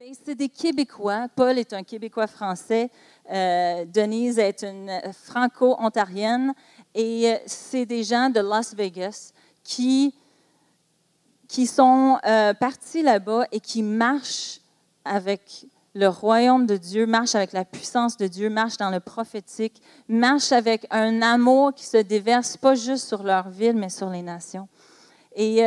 Ben, c'est des Québécois. Paul est un Québécois français. Denise est une franco-ontarienne. Et c'est des gens de Las Vegas qui sont partis là-bas et qui marchent avec le royaume de Dieu, marchent avec la puissance de Dieu, marchent dans le prophétique, marchent avec un amour qui se déverse pas juste sur leur ville, mais sur les nations. Et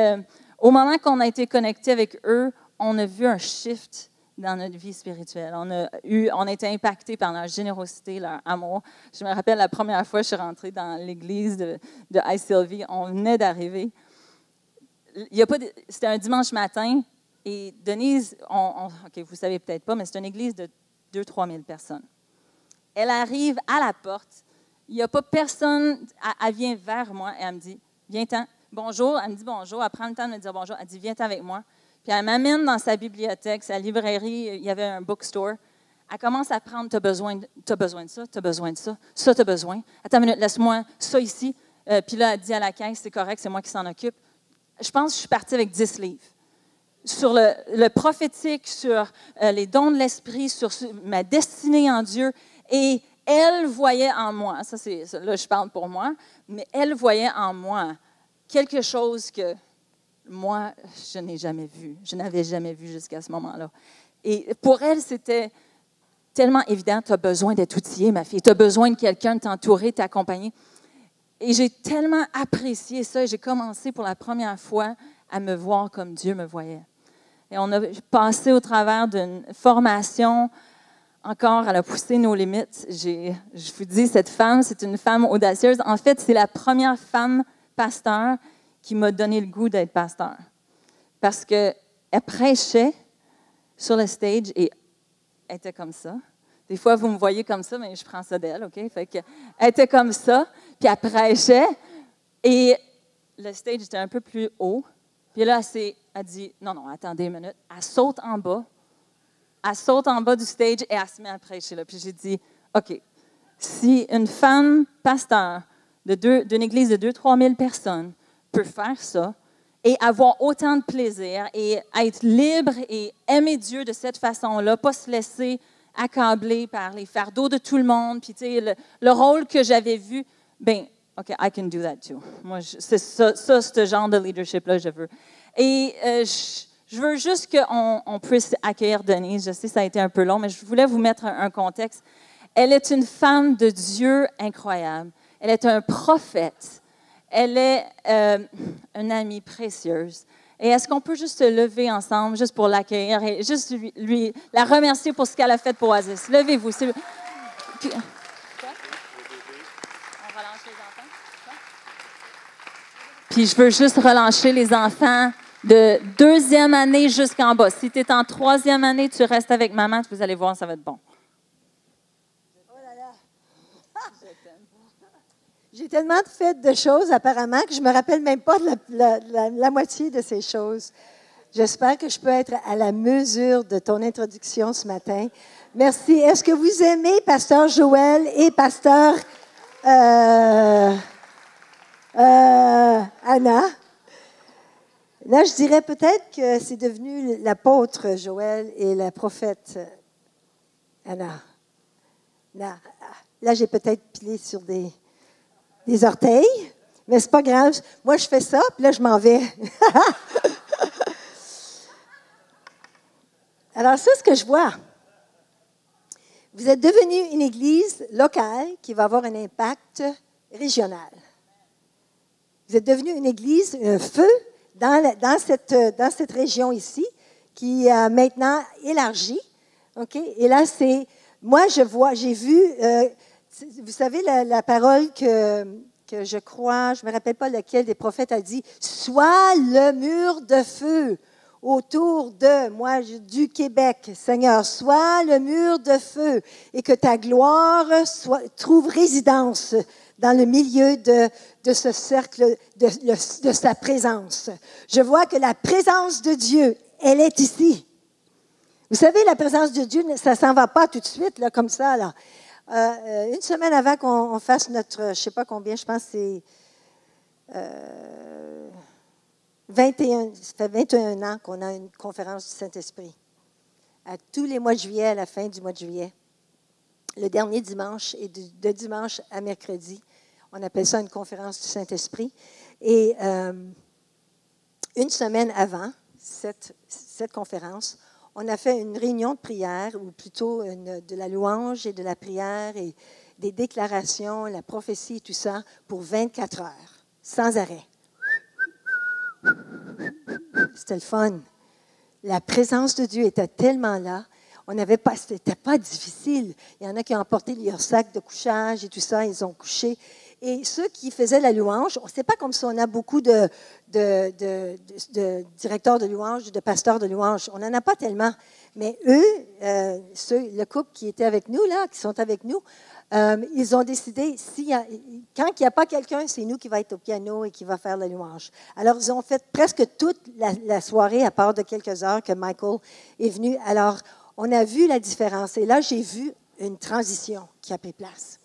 au moment qu'on a été connectés avec eux, on a vu un shift dans notre vie spirituelle. On a été impactés par leur générosité, leur amour. Je me rappelle la première fois que je suis rentrée dans l'église de ICLV, on venait d'arriver. C'était un dimanche matin et Denise, OK, vous ne savez peut-être pas, mais c'est une église de 2-3 000 personnes. Elle arrive à la porte, il n'y a pas personne, elle vient vers moi et elle me dit, viens-t'en, bonjour, elle me dit bonjour, elle prend le temps de me dire bonjour, elle dit, viens-t'en avec moi. Puis elle m'amène dans sa bibliothèque, sa librairie, il y avait un bookstore. Elle commence à prendre, tu as besoin de ça, tu as besoin de ça, ça tu as besoin. Attends une minute, laisse-moi ça ici. Puis là, elle dit à la caisse, c'est correct, c'est moi qui s'en occupe. Je pense que je suis partie avec 10 livres. Sur le prophétique, sur les dons de l'esprit, sur ma destinée en Dieu. Et elle voyait en moi, là je parle pour moi, mais elle voyait en moi quelque chose que moi, je n'ai jamais vu. Je n'avais jamais vu jusqu'à ce moment-là. Et pour elle, c'était tellement évident, tu as besoin d'être outillée, ma fille. Tu as besoin de quelqu'un de t'entourer, de t'accompagner. Et j'ai tellement apprécié ça. Et j'ai commencé pour la première fois à me voir comme Dieu me voyait. Et on a passé au travers d'une formation. Encore, elle a poussé nos limites. Je vous dis, cette femme, c'est une femme audacieuse. En fait, c'est la première femme pasteur qui m'a donné le goût d'être pasteur. Parce qu'elle prêchait sur le stage et elle était comme ça. Des fois, vous me voyez comme ça, mais je prends ça d'elle, OK? Fait que, elle était comme ça, puis elle prêchait et le stage était un peu plus haut. Puis là, elle dit, non, attendez une minute. Elle saute en bas du stage et elle se met à prêcher. Là. Puis j'ai dit, OK, si une femme pasteur d'une église de 2-3 000 personnes peut faire ça et avoir autant de plaisir et être libre et aimer Dieu de cette façon-là, pas se laisser accabler par les fardeaux de tout le monde, puis tu sais, le rôle que j'avais vu, bien, OK, I can do that too. Moi, c'est ça, ce genre de leadership-là, je veux. Et je veux juste qu'on puisse accueillir Denise. Je sais, ça a été un peu long, mais je voulais vous mettre un contexte. Elle est une femme de Dieu incroyable. Elle est un prophète. Elle est une amie précieuse. Et est-ce qu'on peut juste se lever ensemble, juste pour l'accueillir et juste la remercier pour ce qu'elle a fait pour Oasis? Levez-vous. Quoi? On relâche les enfants? Puis je veux juste relâcher les enfants de 2e année jusqu'en bas. Si tu es en 3e année, tu restes avec maman, vous allez voir, ça va être bon. Oh là là! J'ai tellement fait de choses, apparemment, que je ne me rappelle même pas de la moitié de ces choses. J'espère que je peux être à la mesure de ton introduction ce matin. Merci. Est-ce que vous aimez Pasteur Joël et Pasteur Anna? Là, je dirais peut-être que c'est devenu l'apôtre Joël et la prophète Anna. Là j'ai peut-être pilé sur des orteils, mais c'est pas grave. Moi, je fais ça, puis là, je m'en vais. Alors, c'est ce que je vois. Vous êtes devenu une église locale qui va avoir un impact régional. Vous êtes devenu une église, un feu dans cette région ici, qui a maintenant élargi. OK? Et là, j'ai vu, vous savez, la parole que je crois, je ne me rappelle pas lequel des prophètes a dit, « Sois le mur de feu autour de moi, du Québec, Seigneur, sois le mur de feu et que ta gloire trouve résidence dans le milieu de ce cercle de sa présence. » Je vois que la présence de Dieu, elle est ici. Vous savez, la présence de Dieu, ça ne s'en va pas tout de suite, là, comme ça. Là. Une semaine avant qu'on fasse notre, je ne sais pas combien, je pense que c'est 21, ça fait 21 ans qu'on a une conférence du Saint-Esprit. à tous les mois de juillet, à la fin du mois de juillet. Le dernier dimanche, et de dimanche à mercredi, on appelle ça une conférence du Saint-Esprit. Et une semaine avant cette conférence, on a fait une réunion de prière, ou plutôt de la louange et de la prière et des déclarations, la prophétie, tout ça, pour 24 heures, sans arrêt. C'était le fun. La présence de Dieu était tellement là. C'était pas difficile. Il y en a qui ont emporté leur sac de couchage et tout ça, ils ont couché. Et ceux qui faisaient la louange, c'est pas comme si on a beaucoup de directeurs de louange, de pasteurs de louange. On n'en a pas tellement. Mais eux, le couple qui était avec nous, là, qui sont avec nous, ils ont décidé, quand il n'y a pas quelqu'un, c'est nous qui va être au piano et qui va faire la louange. Alors, ils ont fait presque toute la soirée, à part de quelques heures que Michael est venu. Alors, on a vu la différence. Et là, j'ai vu une transition qui a pris place.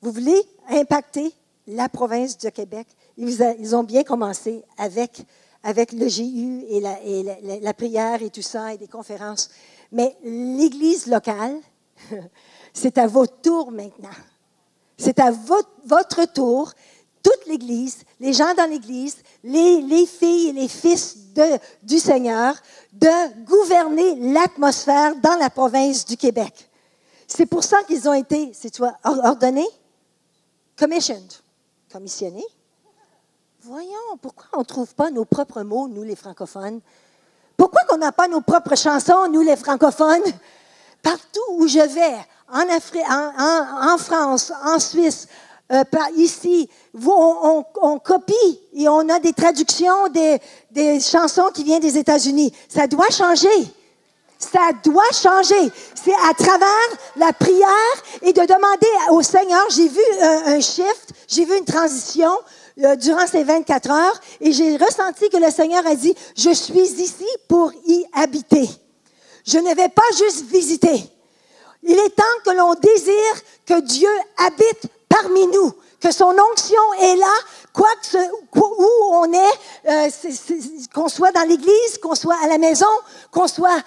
Vous voulez impacter la province de Québec? Ils ont bien commencé avec le GU et la prière et tout ça, et des conférences. Mais l'Église locale, c'est à votre tour maintenant. C'est à votre tour, toute l'Église, les gens dans l'Église, les filles et les fils du Seigneur, de gouverner l'atmosphère dans la province du Québec. C'est pour ça qu'ils ont été, ordonnés, commissionnés. Voyons, pourquoi on ne trouve pas nos propres mots, nous les francophones? Pourquoi qu'on n'a pas nos propres chansons, nous les francophones? Partout où je vais, en Afrique, en France, en Suisse, ici, on copie et on a des traductions des chansons qui viennent des États-Unis. Ça doit changer. Ça doit changer. C'est à travers la prière et de demander au Seigneur. J'ai vu un shift, j'ai vu une transition durant ces 24 heures et j'ai ressenti que le Seigneur a dit, je suis ici pour y habiter. Je ne vais pas juste visiter. Il est temps que l'on désire que Dieu habite parmi nous, que son onction est là, où on est, qu'on soit dans l'Église, qu'on soit à la maison, qu'on soit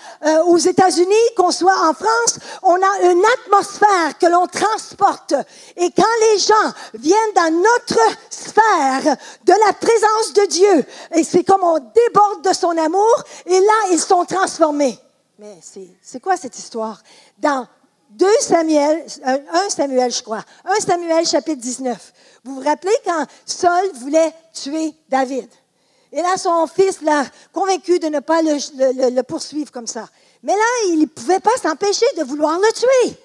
aux États-Unis, qu'on soit en France, on a une atmosphère que l'on transporte. Et quand les gens viennent dans notre sphère de la présence de Dieu, et c'est comme on déborde de son amour, et là, ils sont transformés. Mais c'est quoi cette histoire? Dans 1 Samuel, je crois. 1 Samuel, chapitre 19. Vous vous rappelez quand Saul voulait tuer David? Et là, son fils l'a convaincu de ne pas le poursuivre comme ça. Mais là, il ne pouvait pas s'empêcher de vouloir le tuer.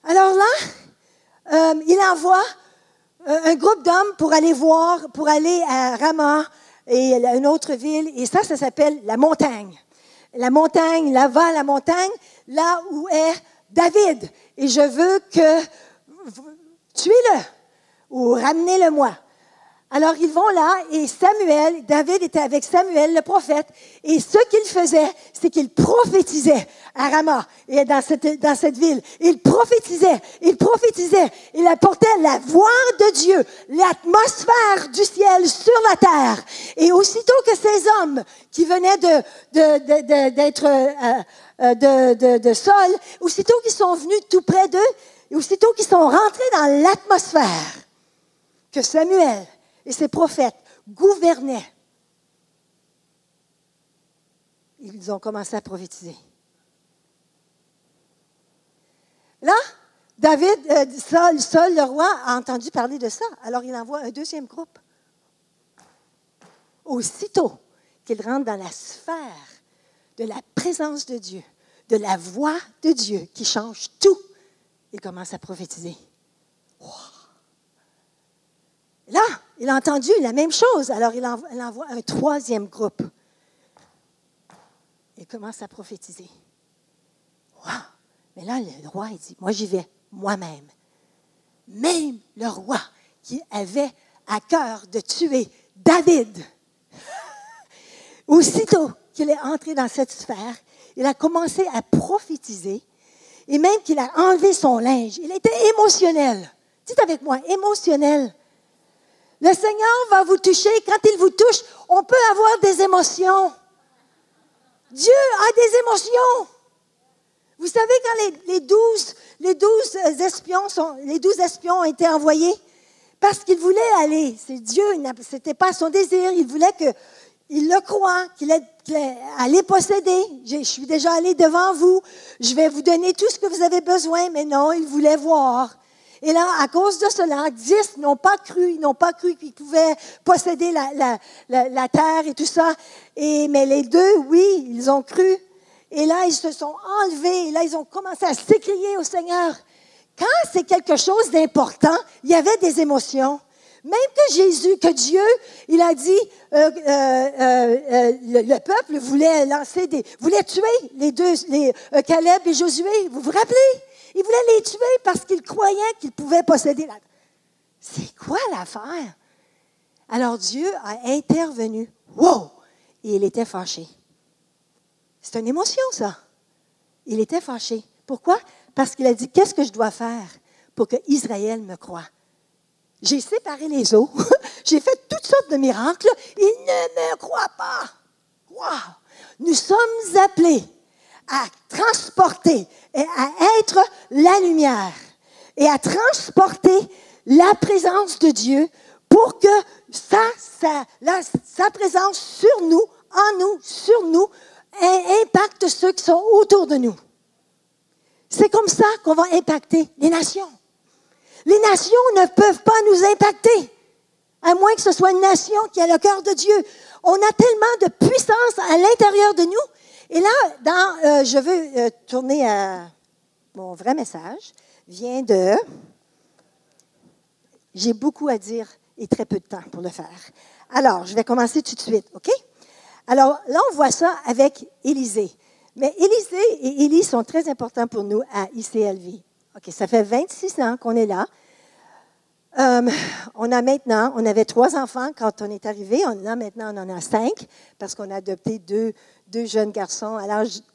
Alors là, il envoie un groupe d'hommes pour aller à Ramah et une autre ville. Et ça s'appelle la montagne. La montagne, là-bas, la montagne, là où est David. Et je veux que tuez-le ou ramenez-le-moi. Alors, ils vont là et David était avec Samuel, le prophète. Et ce qu'il faisait, c'est qu'il prophétisait à Ramah et dans cette ville. Il prophétisait. Il apportait la voix de Dieu, l'atmosphère du ciel sur la terre. Et aussitôt que ces hommes qui venaient de Saul, aussitôt qu'ils sont venus tout près d'eux, et aussitôt qu'ils sont rentrés dans l'atmosphère que Samuel et ses prophètes gouvernaient, ils ont commencé à prophétiser. Là, Saul, le roi, a entendu parler de ça. Alors, il envoie un deuxième groupe. Aussitôt qu'il rentre dans la sphère de la présence de Dieu, de la voix de Dieu qui change tout, il commence à prophétiser. Wow. Là, il a entendu la même chose. Alors, il envoie un troisième groupe. Il commence à prophétiser. Wow! Mais là, le roi, il dit, moi, j'y vais moi-même. Même le roi qui avait à cœur de tuer David. Aussitôt qu'il est entré dans cette sphère, il a commencé à prophétiser et même qu'il a enlevé son linge. Il était émotionnel. Dites avec moi, émotionnel. Le Seigneur va vous toucher. Quand il vous touche, on peut avoir des émotions. Dieu a des émotions. Vous savez, quand les 12 espions ont été envoyés, parce qu'ils voulaient aller, c'est Dieu, ce n'était pas son désir, il voulait qu'il le croie, qu'il allait posséder. Je suis déjà allé devant vous, je vais vous donner tout ce que vous avez besoin, mais non, il voulait voir. Et là, à cause de cela, 10 n'ont pas cru qu'ils pouvaient posséder la terre et tout ça. Mais les 2, oui, ils ont cru. Et là, ils se sont enlevés. Et là, ils ont commencé à s'écrier au Seigneur. Quand c'est quelque chose d'important, il y avait des émotions. Même que Dieu, il a dit, le peuple voulait tuer Caleb et Josué. Vous vous rappelez? Il voulait les tuer parce qu'il croyait qu'il pouvait posséder la terre. C'est quoi l'affaire? Alors Dieu a intervenu. Wow! Et il était fâché. C'est une émotion, ça. Il était fâché. Pourquoi? Parce qu'il a dit, qu'est-ce que je dois faire pour que Israël me croie? J'ai séparé les eaux. J'ai fait toutes sortes de miracles. Il ne me croit pas. Wow! Nous sommes appelés à transporter et à être la lumière et à transporter la présence de Dieu pour que sa présence sur nous, en nous, sur nous, impacte ceux qui sont autour de nous. C'est comme ça qu'on va impacter les nations. Les nations ne peuvent pas nous impacter, à moins que ce soit une nation qui a le cœur de Dieu. On a tellement de puissance à l'intérieur de nous. Et là, je veux tourner à mon vrai message, vient de... J'ai beaucoup à dire et très peu de temps pour le faire. Alors, je vais commencer tout de suite, OK? Alors, là, on voit ça avec Élisée. Mais Élisée et Élie sont très importants pour nous à ICLV. OK, ça fait 26 ans qu'on est là. On avait 3 enfants quand on est arrivé. Maintenant, on en a 5 parce qu'on a adopté deux jeunes garçons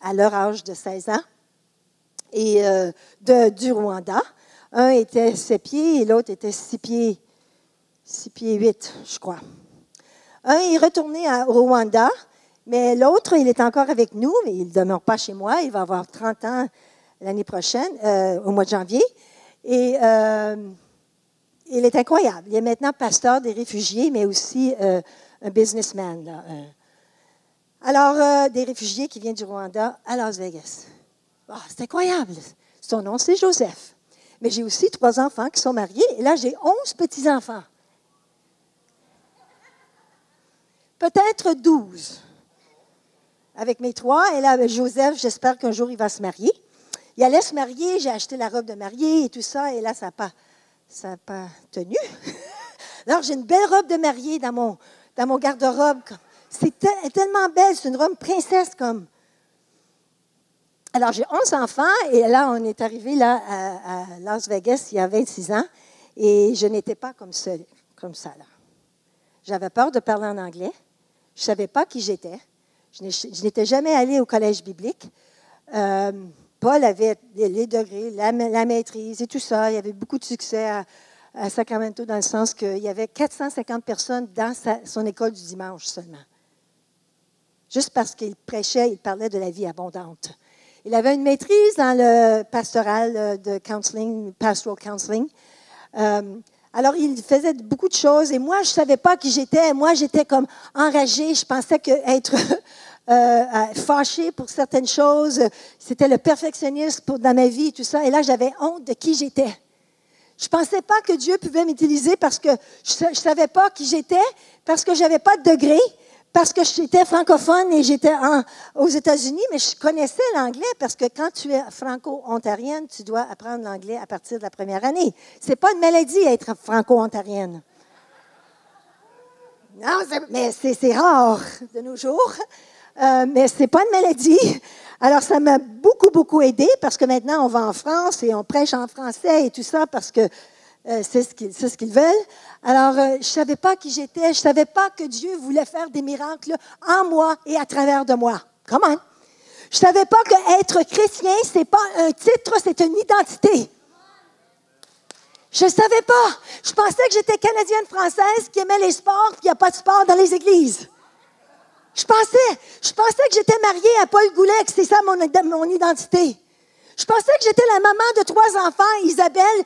à leur âge de 16 ans et du Rwanda. Un était 7 pieds et l'autre était 6 pieds 8, je crois. Un est retourné au Rwanda, mais l'autre, il est encore avec nous, mais il ne demeure pas chez moi. Il va avoir 30 ans l'année prochaine, au mois de janvier. Et il est incroyable. Il est maintenant pasteur des réfugiés, mais aussi un businessman. Là. Alors, des réfugiés qui viennent du Rwanda à Las Vegas. Oh, c'est incroyable. Son nom, c'est Joseph. Mais j'ai aussi 3 enfants qui sont mariés. Et là, j'ai 11 petits-enfants. Peut-être 12. Avec mes 3. Et là, Joseph, j'espère qu'un jour, il va se marier. Il allait se marier. J'ai acheté la robe de mariée et tout ça. Et là, ça n'a pas tenu. Alors, j'ai une belle robe de mariée dans mon garde-robe. C'est tellement belle. C'est une robe princesse comme. Alors, j'ai 11 enfants. Et là, on est arrivé là, à Las Vegas il y a 26 ans. Et je n'étais pas comme ça. Là. J'avais peur de parler en anglais. Je ne savais pas qui j'étais. Je n'étais jamais allée au collège biblique. Paul avait les degrés, la maîtrise et tout ça. Il y avait beaucoup de succès à Sacramento dans le sens qu'il y avait 450 personnes dans son école du dimanche seulement. Juste parce qu'il prêchait, il parlait de la vie abondante. Il avait une maîtrise dans le pastoral de counseling, pastoral counseling. Alors, il faisait beaucoup de choses et moi, je ne savais pas qui j'étais. Moi, j'étais comme enragée. Je pensais qu'être fâchée pour certaines choses, c'était le perfectionnisme dans ma vie et tout ça. Et là, j'avais honte de qui j'étais. Je ne pensais pas que Dieu pouvait m'utiliser parce que je ne savais pas qui j'étais, parce que je n'avais pas de degré, parce que j'étais francophone et j'étais aux États-Unis, mais je connaissais l'anglais parce que quand tu es franco-ontarienne, tu dois apprendre l'anglais à partir de la première année. Ce n'est pas une maladie être franco-ontarienne. Non, mais c'est rare de nos jours, mais ce n'est pas une maladie. Alors, ça m'a beaucoup, beaucoup aidé parce que maintenant, on va en France et on prêche en français et tout ça parce que c'est ce qu'ils veulent. Alors, je ne savais pas qui j'étais. Je ne savais pas que Dieu voulait faire des miracles en moi et à travers de moi. Comment? Je ne savais pas qu'être chrétien, ce n'est pas un titre, c'est une identité. Je ne savais pas. Je pensais que j'étais Canadienne-Française qui aimait les sports, puis il n'y a pas de sport dans les églises. Je pensais que j'étais mariée à Paul Goulet, que c'est ça mon identité. Je pensais que j'étais la maman de 3 enfants, Isabelle,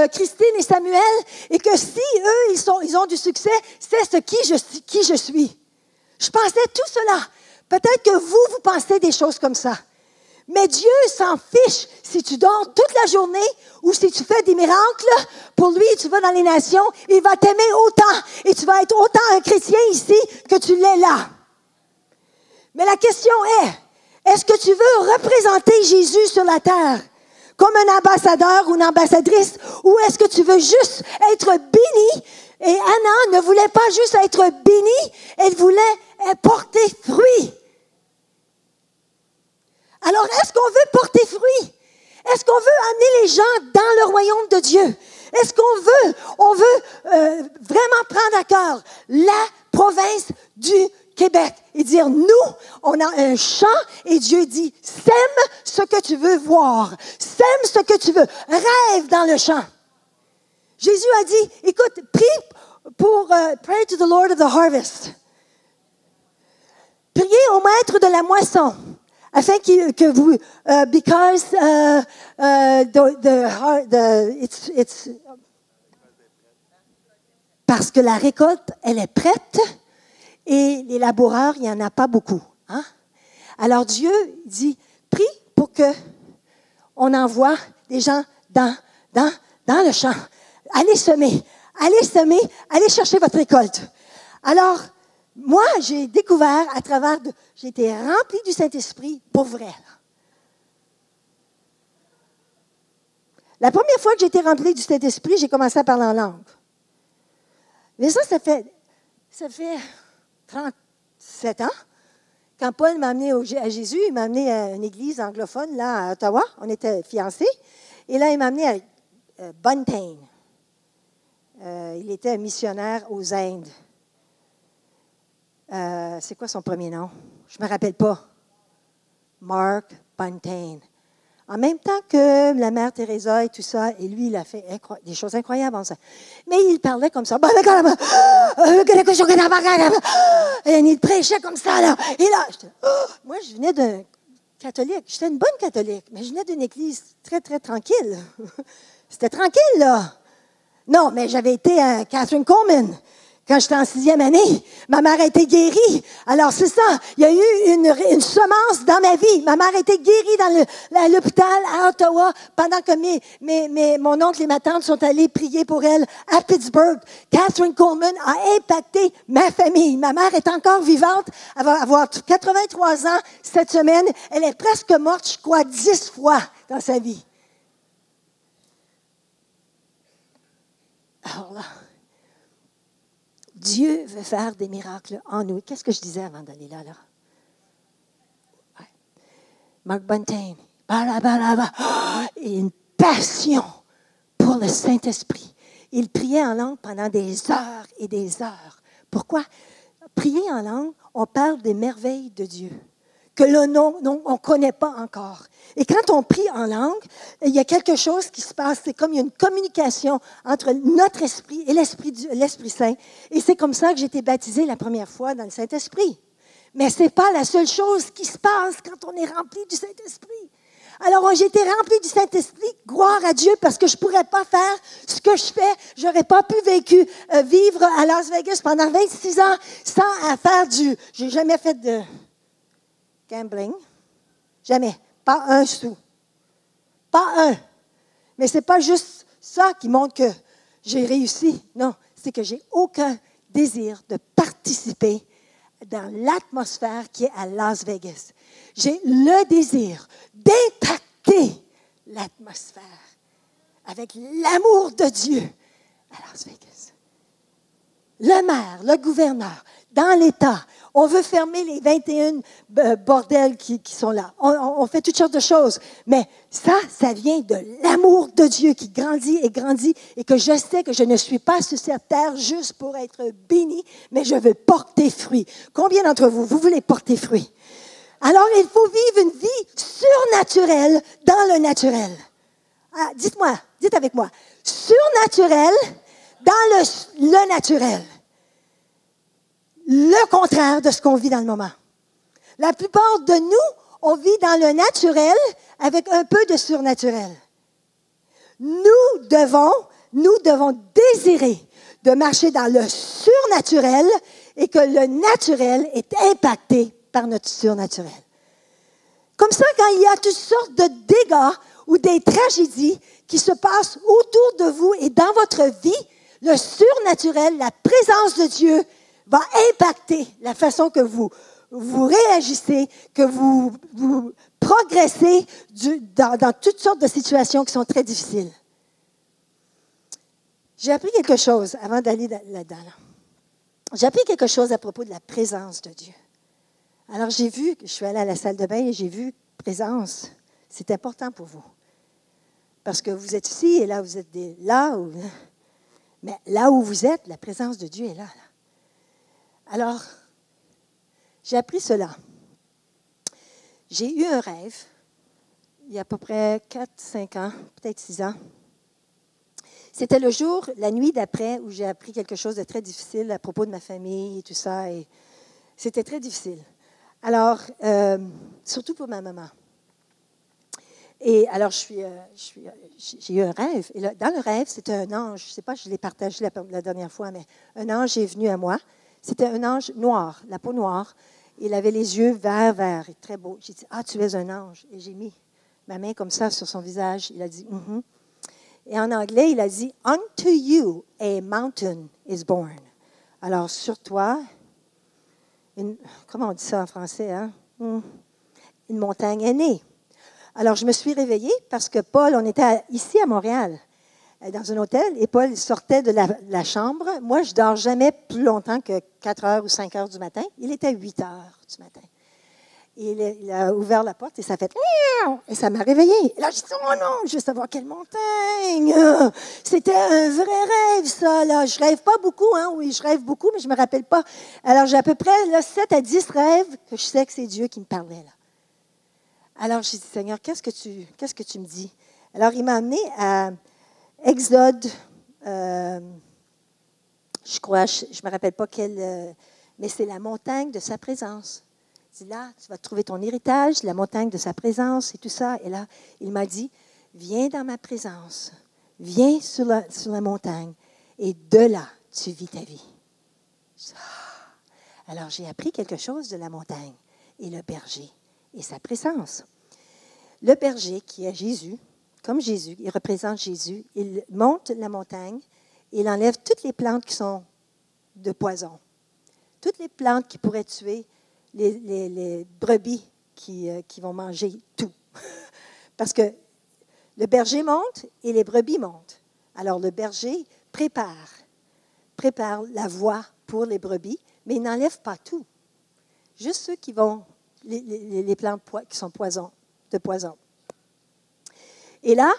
Christine et Samuel, et que si eux, ils ont du succès, c'est qui je suis. Je pensais tout cela. Peut-être que vous pensez des choses comme ça. Mais Dieu s'en fiche si tu dors toute la journée ou si tu fais des miracles. Pour lui, tu vas dans les nations, il va t'aimer autant. Et tu vas être autant un chrétien ici que tu l'es là. Mais la question est-ce que tu veux représenter Jésus sur la terre comme un ambassadeur ou une ambassadrice, ou est-ce que tu veux juste être béni? Et Anna ne voulait pas juste être bénie, elle voulait porter fruit. Alors, est-ce qu'on veut porter fruit? Est-ce qu'on veut amener les gens dans le royaume de Dieu? Est-ce qu'on veut vraiment prendre à cœur la province du Québec et dire, nous, on a un chant et Dieu dit, sème ce que tu veux voir, sème ce que tu veux, rêve dans le chant. Jésus a dit, écoute, pray to the Lord of the harvest. Priez au maître de la moisson, afin que vous, parce que la récolte, elle est prête. Et les laboureurs, il n'y en a pas beaucoup. Hein? Alors Dieu dit, prie pour qu'on envoie des gens dans le champ. Allez semer, allez chercher votre récolte. Alors, moi, j'ai découvert j'ai été remplie du Saint-Esprit pour vrai. La première fois que j'ai été remplie du Saint-Esprit, j'ai commencé à parler en langue. Mais ça fait 37 ans. Quand Paul m'a amené à Jésus, il m'a amené à une église anglophone, là, à Ottawa. On était fiancés. Et là, il m'a amené à Buntain. Il était un missionnaire aux Indes. C'est quoi son premier nom? Je ne me rappelle pas. Mark Buntain. En même temps que la mère Teresa et tout ça, et lui, il a fait des choses incroyables en ça. Mais il parlait comme ça. Et il prêchait comme ça, là. Et là, moi, je venais d'un catholique. J'étais une bonne catholique, mais je venais d'une église très, très tranquille. C'était tranquille, là. Non, mais j'avais été à Catherine Coleman. Quand j'étais en 6e année, ma mère a été guérie. Alors, c'est ça. Il y a eu une semence dans ma vie. Ma mère a été guérie dans l'hôpital à Ottawa pendant que mon oncle et ma tante sont allés prier pour elle à Pittsburgh. Catherine Coleman a impacté ma famille. Ma mère est encore vivante. Elle va avoir 83 ans cette semaine. Elle est presque morte, je crois, 10 fois dans sa vie. Alors là, Dieu veut faire des miracles en nous. Qu'est-ce que je disais avant d'aller là? Ouais. Mark Buntain, et une passion pour le Saint-Esprit. Il priait en langue pendant des heures et des heures. Pourquoi? Prier en langue, on parle des merveilles de Dieu, que on ne connaît pas encore. Et quand on prie en langue, il y a quelque chose qui se passe. C'est comme il y a une communication entre notre esprit et l'Esprit Saint. Et c'est comme ça que j'ai été baptisée la première fois dans le Saint-Esprit. Mais ce n'est pas la seule chose qui se passe quand on est rempli du Saint-Esprit. Alors, j'ai été remplie du Saint-Esprit, gloire à Dieu, parce que je ne pourrais pas faire ce que je fais. Je n'aurais pas pu vivre à Las Vegas pendant 26 ans sans faire j'ai jamais fait de gambling. Jamais. Pas un sou. Pas un. Mais ce n'est pas juste ça qui montre que j'ai réussi. Non, c'est que j'ai aucun désir de participer dans l'atmosphère qui est à Las Vegas. J'ai le désir d'impacter l'atmosphère avec l'amour de Dieu à Las Vegas. Le maire, le gouverneur, dans l'État, on veut fermer les 21 bordels qui sont là. On fait toutes sortes de choses. Mais ça vient de l'amour de Dieu qui grandit et que je sais que je ne suis pas sur cette terre juste pour être béni, mais je veux porter fruit. Combien d'entre vous voulez porter fruit? Alors, il faut vivre une vie surnaturelle dans le naturel. Ah, dites avec moi. Surnaturel dans le naturel. le contraire de ce qu'on vit dans le moment. La plupart de nous, on vit dans le naturel avec un peu de surnaturel. Nous devons désirer de marcher dans le surnaturel et que le naturel est impacté par notre surnaturel. Comme ça, quand il y a toutes sortes de dégâts ou des tragédies qui se passent autour de vous et dans votre vie, le surnaturel, la présence de Dieu va impacter la façon que vous réagissez, que vous progressez dans toutes sortes de situations qui sont très difficiles. J'ai appris quelque chose avant d'aller là-dedans. J'ai appris quelque chose à propos de la présence de Dieu. Alors, je suis allée à la salle de bain et j'ai vu présence. C'est important pour vous. Parce que vous êtes ici et là, vous êtes mais là où vous êtes, la présence de Dieu est là. Alors, j'ai appris cela. J'ai eu un rêve, il y a à peu près 4-5 ans, peut-être 6 ans. C'était le jour, la nuit d'après, où j'ai appris quelque chose de très difficile à propos de ma famille et tout ça. Et c'était très difficile. Alors, surtout pour ma maman. Et alors, j'ai eu un rêve. Et là, dans le rêve, c'était un ange. Je ne sais pas si je l'ai partagé la dernière fois, mais un ange est venu à moi. C'était un ange noir, la peau noire. Il avait les yeux verts, et très beaux. J'ai dit, « Ah, tu es un ange. » Et j'ai mis ma main comme ça sur son visage. Il a dit, « Mm-hmm. » Et en anglais, il a dit, « Unto you a mountain is born. » Alors, sur toi, comment on dit ça en français, hein? Une montagne est née. Alors, je me suis réveillée parce que Paul, on était ici à Montréal, dans un hôtel, et Paul sortait de la chambre. Moi, je ne dors jamais plus longtemps que 4 heures ou 5 heures du matin. Il était 8 heures du matin. Et il a ouvert la porte et ça a fait « et ça m'a réveillée. Et là, je dis « Oh non, je veux savoir quelle montagne! » C'était un vrai rêve, ça. Là. Je ne rêve pas beaucoup, hein? Oui, je rêve beaucoup, mais je ne me rappelle pas. Alors, j'ai à peu près 7 à 10 rêves que je sais que c'est Dieu qui me parlait. Là. Alors, j'ai dit « Seigneur, qu'est-ce que tu me dis? » Alors, il m'a amené à Exode, je crois, je ne me rappelle pas quelle, mais c'est la montagne de sa présence. Il dit, là, tu vas trouver ton héritage, la montagne de sa présence et tout ça. Et là, il m'a dit, viens dans ma présence, viens sur la montagne et de là, tu vis ta vie. Alors, j'ai appris quelque chose de la montagne et le berger et sa présence. Le berger, qui est Jésus, comme Jésus, il représente Jésus, il monte la montagne et il enlève toutes les plantes qui sont de poison, toutes les plantes qui pourraient tuer les brebis qui vont manger tout. Parce que le berger monte et les brebis montent. Alors, le berger prépare la voie pour les brebis, mais il n'enlève pas tout. Juste ceux qui vont, les plantes qui sont de poison. Et là,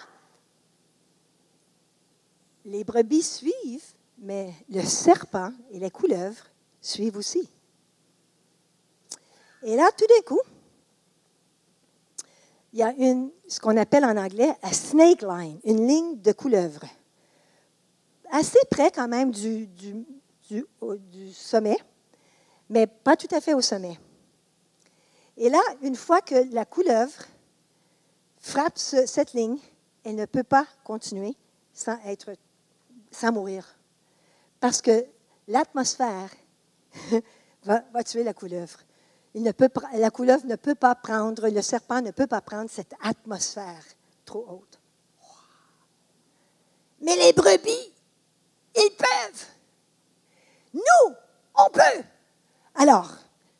les brebis suivent, mais le serpent et les couleuvres suivent aussi. Et là, tout d'un coup, il y a ce qu'on appelle en anglais a snake line, une ligne de couleuvre. Assez près quand même du sommet, mais pas tout à fait au sommet. Et là, une fois que la couleuvre frappe cette ligne, elle ne peut pas continuer sans mourir. Parce que l'atmosphère va tuer la couleuvre. La couleuvre ne peut pas prendre, le serpent ne peut pas prendre cette atmosphère trop haute. Mais les brebis, ils peuvent. Nous, on peut. Alors,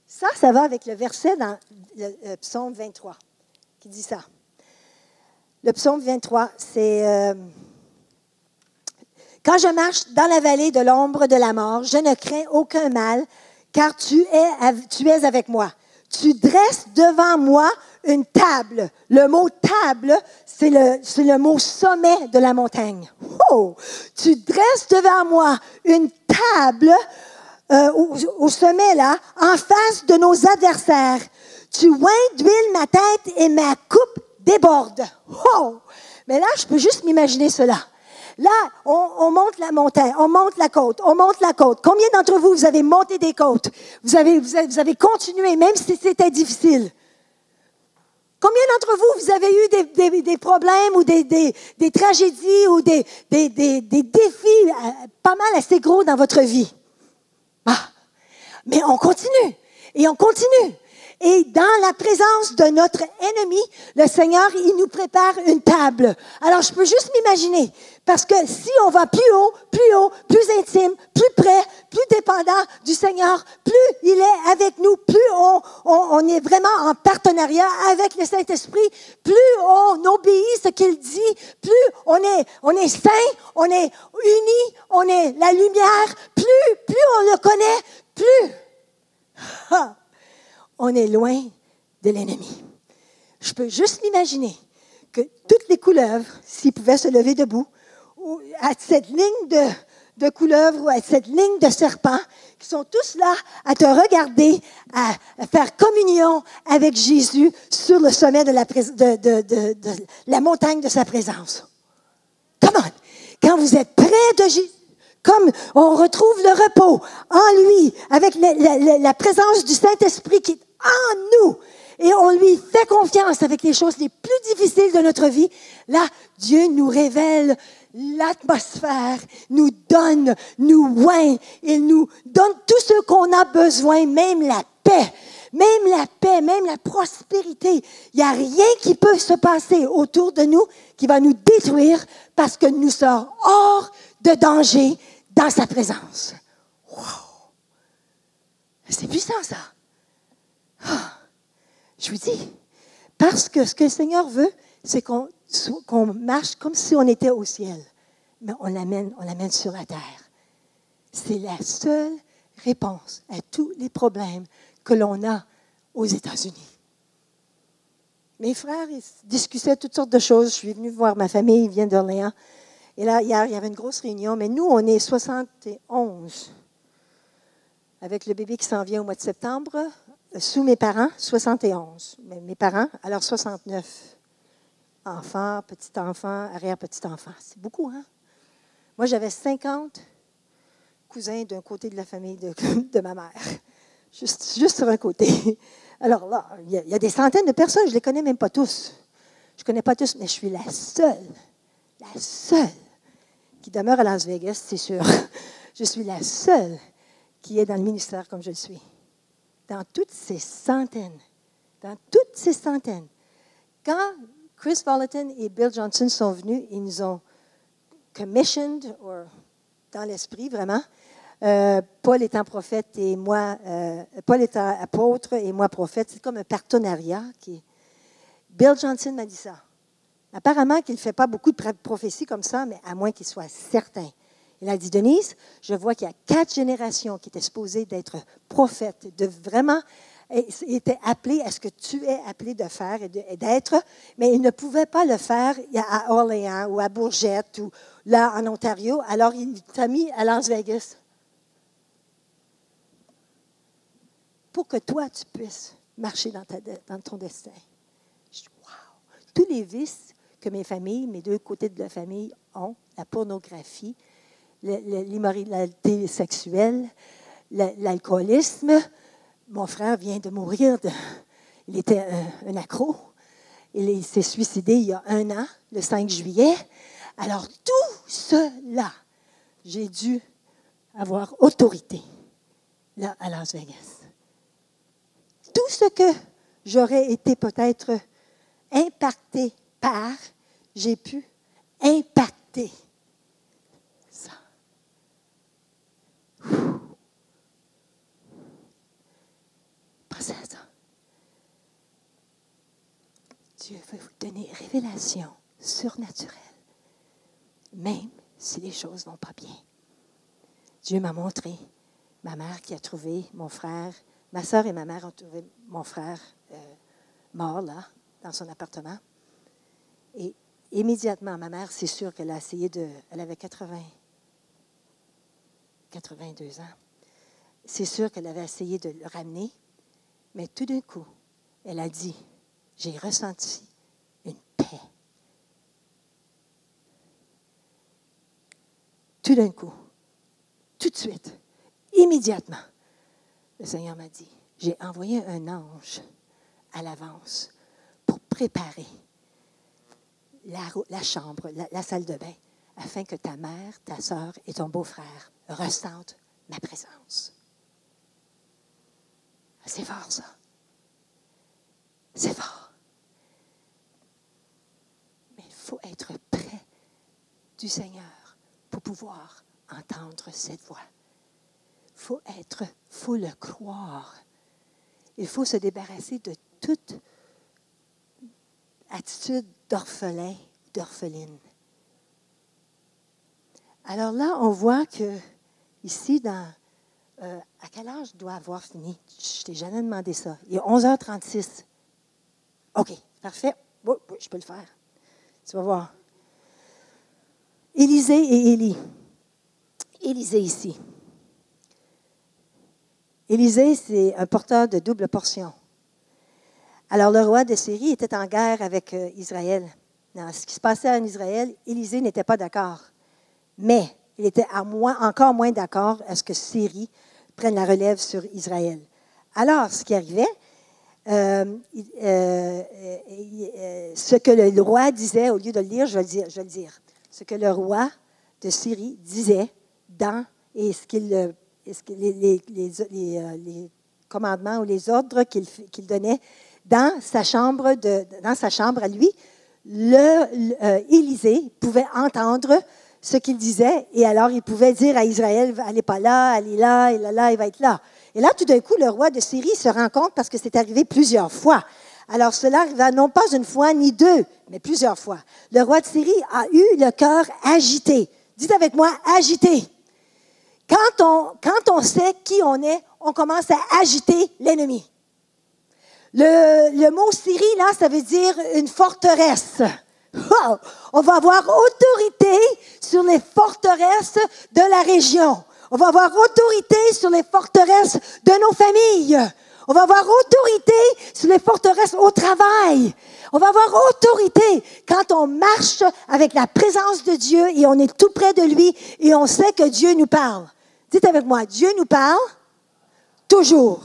ça va avec le verset dans le psaume 23 qui dit ça. Le psaume 23, c'est « Quand je marche dans la vallée de l'ombre de la mort, je ne crains aucun mal, car tu es avec moi. Tu dresses devant moi une table. » Le mot « table », c'est le mot « sommet » de la montagne. Oh! Tu dresses devant moi une table au sommet, là, en face de nos adversaires. Tu oins d'huile ma tête et ma coupe déborde. Oh! Mais là, je peux juste m'imaginer cela. Là, on monte la montagne, on monte la côte, on monte la côte. Combien d'entre vous, vous avez monté des côtes? Vous avez continué, même si c'était difficile. Combien d'entre vous, vous avez eu des problèmes ou des tragédies ou des défis pas mal assez gros dans votre vie? Ah, mais on continue et on continue. Et dans la présence de notre ennemi, le Seigneur, il nous prépare une table. Alors, je peux juste m'imaginer, parce que si on va plus haut, plus intime, plus près, plus dépendant du Seigneur, plus il est avec nous, plus on est vraiment en partenariat avec le Saint-Esprit, plus on obéit ce qu'il dit, plus on est saint, on est unis, on est la lumière, plus on le connaît, plus... on est loin de l'ennemi. Je peux juste m'imaginer que toutes les couleuvres, s'ils pouvaient se lever debout, ou à cette ligne de couleuvres ou à cette ligne de serpents, qui sont tous là à te regarder, à faire communion avec Jésus sur le sommet de la montagne de sa présence. Come on! Quand vous êtes près de Jésus, comme on retrouve le repos en lui, avec la présence du Saint-Esprit qui est en nous, et on lui fait confiance avec les choses les plus difficiles de notre vie, là, Dieu nous révèle l'atmosphère, nous donne, nous oint, il nous donne tout ce qu'on a besoin, même la paix, même la prospérité. Il n'y a rien qui peut se passer autour de nous qui va nous détruire parce que nous sommes hors de danger dans sa présence. Wow! C'est puissant, ça. Je vous dis, parce que ce que le Seigneur veut, c'est qu'on marche comme si on était au ciel, mais on l'amène sur la terre. C'est la seule réponse à tous les problèmes que l'on a aux États-Unis. Mes frères, ils discutaient toutes sortes de choses. Je suis venue voir ma famille, ils viennent d'Orléans. Et là, hier, il y avait une grosse réunion, mais nous, on est 71. Avec le bébé qui s'en vient au mois de septembre, sous mes parents, 71. Mes parents, alors 69. Enfants, petits-enfants, arrière-petits-enfants. C'est beaucoup, hein? Moi, j'avais 50 cousins d'un côté de la famille de ma mère. Juste sur un côté. Alors là, il y a des centaines de personnes, je ne les connais même pas tous. Je ne connais pas tous, mais je suis la seule qui demeure à Las Vegas, c'est sûr. Je suis la seule qui est dans le ministère comme je le suis. Dans toutes ces centaines. Quand Chris Vallotton et Bill Johnson sont venus, ils nous ont commissioned, dans l'esprit vraiment, Paul étant prophète et moi, Paul étant apôtre et moi prophète, c'est comme un partenariat. Bill Johnson m'a dit ça. Apparemment qu'il ne fait pas beaucoup de prophéties comme ça, mais à moins qu'il soit certain. Il a dit, Denise, je vois qu'il y a 4 générations qui étaient supposées d'être prophètes, de vraiment étaient appelés à ce que tu es appelé de faire et d'être, mais ils ne pouvaient pas le faire à Orléans ou à Bourgette ou là en Ontario. Alors, il t'a mis à Las Vegas pour que toi, tu puisses marcher dans ton destin. Je dis, wow! Tous les vices que mes deux côtés de la famille ont, la pornographie, l'immoralité sexuelle, l'alcoolisme. Mon frère vient de mourir. Il était un accro. Il s'est suicidé il y a 1 an, le 5 juillet. Alors, tout cela, j'ai dû avoir autorité là, à Las Vegas. Tout ce que j'aurais été peut-être impacté par, j'ai pu impacter ça. Pensez à ça. Dieu veut vous donner révélation surnaturelle, même si les choses ne vont pas bien. Dieu m'a montré ma mère qui a trouvé mon frère, ma soeur et ma mère ont trouvé mon frère mort là, dans son appartement. Et immédiatement, ma mère, c'est sûr qu'elle a essayé elle avait 82 ans. C'est sûr qu'elle avait essayé de le ramener, mais tout d'un coup, elle a dit, j'ai ressenti une paix. tout d'un coup, tout de suite, immédiatement, le Seigneur m'a dit, j'ai envoyé un ange à l'avance pour préparer la chambre, la salle de bain, afin que ta mère, ta sœur et ton beau-frère ressentent ma présence. C'est fort, ça. C'est fort. Mais il faut être près du Seigneur pour pouvoir entendre cette voix. Il faut le croire. Il faut se débarrasser de toute attitude d'orphelin, d'orpheline. Alors là, on voit que ici, à quel âge je dois avoir fini? Je t'ai jamais demandé ça. Il est 11h36. OK, parfait. Oui, je peux le faire. Tu vas voir. Élisée et Élie. Élisée ici. Élisée, c'est un porteur de double portion. Alors, le roi de Syrie était en guerre avec Israël. Dans ce qui se passait en Israël, Élisée n'était pas d'accord. Mais il était encore moins d'accord à ce que Syrie prenne la relève sur Israël. Alors, ce qui arrivait, ce que le roi disait, au lieu de le lire, je vais le dire. Ce que le roi de Syrie disait et les commandements ou les ordres qu'il donnait dans sa chambre à lui, Élisée pouvait entendre ce qu'il disait, et alors il pouvait dire à Israël, allez pas là, allez là, il va être là. Et là, tout d'un coup, le roi de Syrie se rend compte, parce que c'est arrivé plusieurs fois. Alors, cela arriva non pas une fois ni deux, mais plusieurs fois. Le roi de Syrie a eu le cœur agité. Dites avec moi, agité. Quand on sait qui on est, on commence à agiter l'ennemi. Le mot Syrie, là, ça veut dire une forteresse. Oh, on va avoir autorité sur les forteresses de la région. On va avoir autorité sur les forteresses de nos familles. On va avoir autorité sur les forteresses au travail. On va avoir autorité quand on marche avec la présence de Dieu et on est tout près de lui et on sait que Dieu nous parle. Dites avec moi, Dieu nous parle toujours.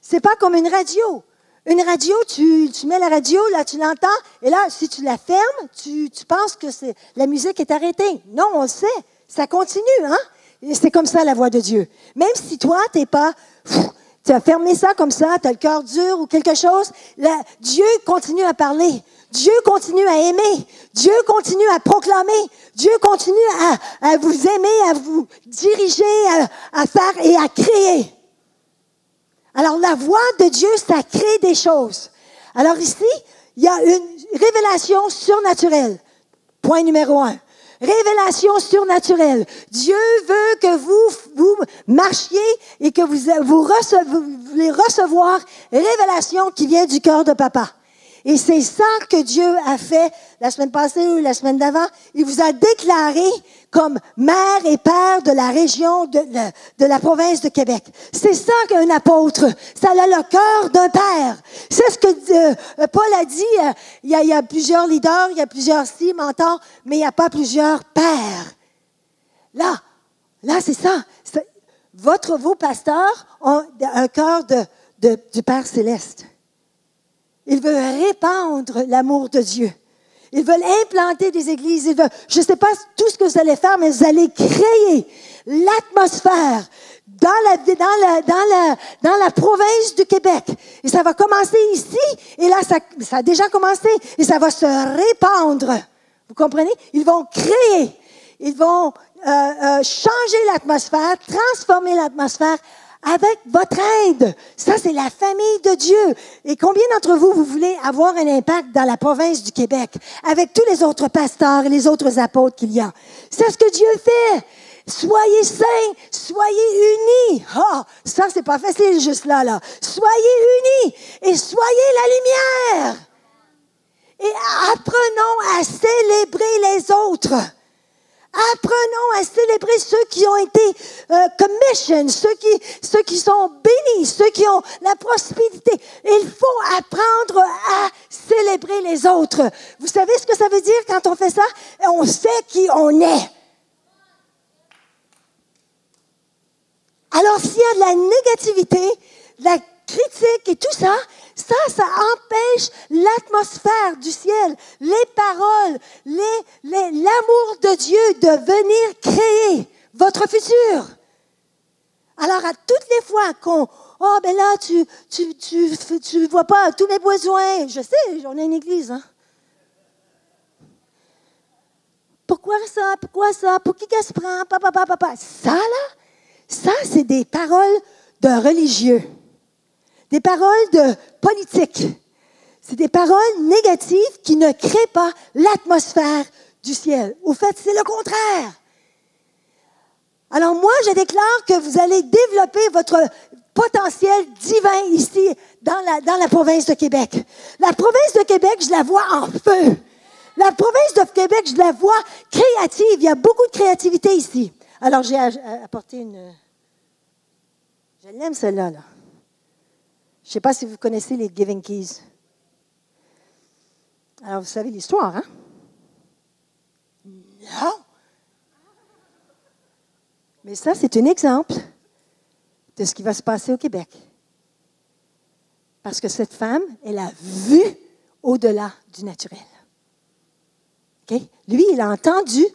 C'est pas comme une radio. Une radio, tu mets la radio, là, tu l'entends, et là, si tu la fermes, tu penses que la musique est arrêtée. Non, on le sait, ça continue, hein? Et c'est comme ça, la voix de Dieu. Même si toi, tu as fermé ça comme ça, tu as le cœur dur ou quelque chose, Dieu continue à parler. Dieu continue à aimer. Dieu continue à proclamer. Dieu continue à vous aimer, à vous diriger, à faire et à créer. Alors, la voix de Dieu, ça crée des choses. Alors ici, il y a une révélation surnaturelle. Point numéro 1. Révélation surnaturelle. Dieu veut que vous marchiez et que vous voulez recevoir révélation qui vient du cœur de papa. Et c'est ça que Dieu a fait la semaine passée ou la semaine d'avant. Il vous a déclaré comme mère et père de la région de la province de Québec. C'est ça qu'un apôtre, ça a le cœur d'un père. C'est ce que Paul a dit. Il y a plusieurs leaders, il y a plusieurs mentors, mais il n'y a pas plusieurs pères. Là, c'est ça. Vos pasteurs ont un cœur du Père céleste. Ils veulent répandre l'amour de Dieu. Ils veulent implanter des églises. Je ne sais pas tout ce que vous allez faire, mais vous allez créer l'atmosphère dans la province du Québec. Et ça va commencer ici. Et là, ça a déjà commencé. Et ça va se répandre. Vous comprenez? Ils vont créer. Ils vont changer l'atmosphère, transformer l'atmosphère avec votre aide. Ça, c'est la famille de Dieu. Et combien d'entre vous voulez avoir un impact dans la province du Québec avec tous les autres pasteurs et les autres apôtres qu'il y a? C'est ce que Dieu fait. Soyez saints, soyez unis. Ah, ça, c'est pas facile juste là. Soyez unis et soyez la lumière. Et apprenons à célébrer les autres. Apprenons à célébrer ceux qui ont été commissioned, ceux qui sont bénis, ceux qui ont la prospérité. Il faut apprendre à célébrer les autres. Vous savez ce que ça veut dire quand on fait ça? On sait qui on est. Alors, s'il y a de la négativité, de la critique et tout ça, ça empêche l'atmosphère du ciel, les paroles, l'amour de Dieu de venir créer votre futur. Alors, à toutes les fois qu'on, oh, ben là, tu vois pas tous mes besoins. Je sais, on est une église, hein. Pourquoi ça? Pourquoi ça? Pour qui qu'elle se prend? Papa. Ça, là, ça, c'est des paroles de religieux. Des paroles de politique. C'est des paroles négatives qui ne créent pas l'atmosphère du ciel. Au fait, c'est le contraire. Alors moi, je déclare que vous allez développer votre potentiel divin ici, dans la province de Québec. La province de Québec, je la vois en feu. La province de Québec, je la vois créative. Il y a beaucoup de créativité ici. Alors, j'ai apporté une... Je l'aime, celle-là, là. Je ne sais pas si vous connaissez les Giving Keys. Alors, vous savez l'histoire, hein? Non. Mais ça, c'est un exemple de ce qui va se passer au Québec. Parce que cette femme, elle a vu au-delà du naturel. Okay? Lui, il a entendu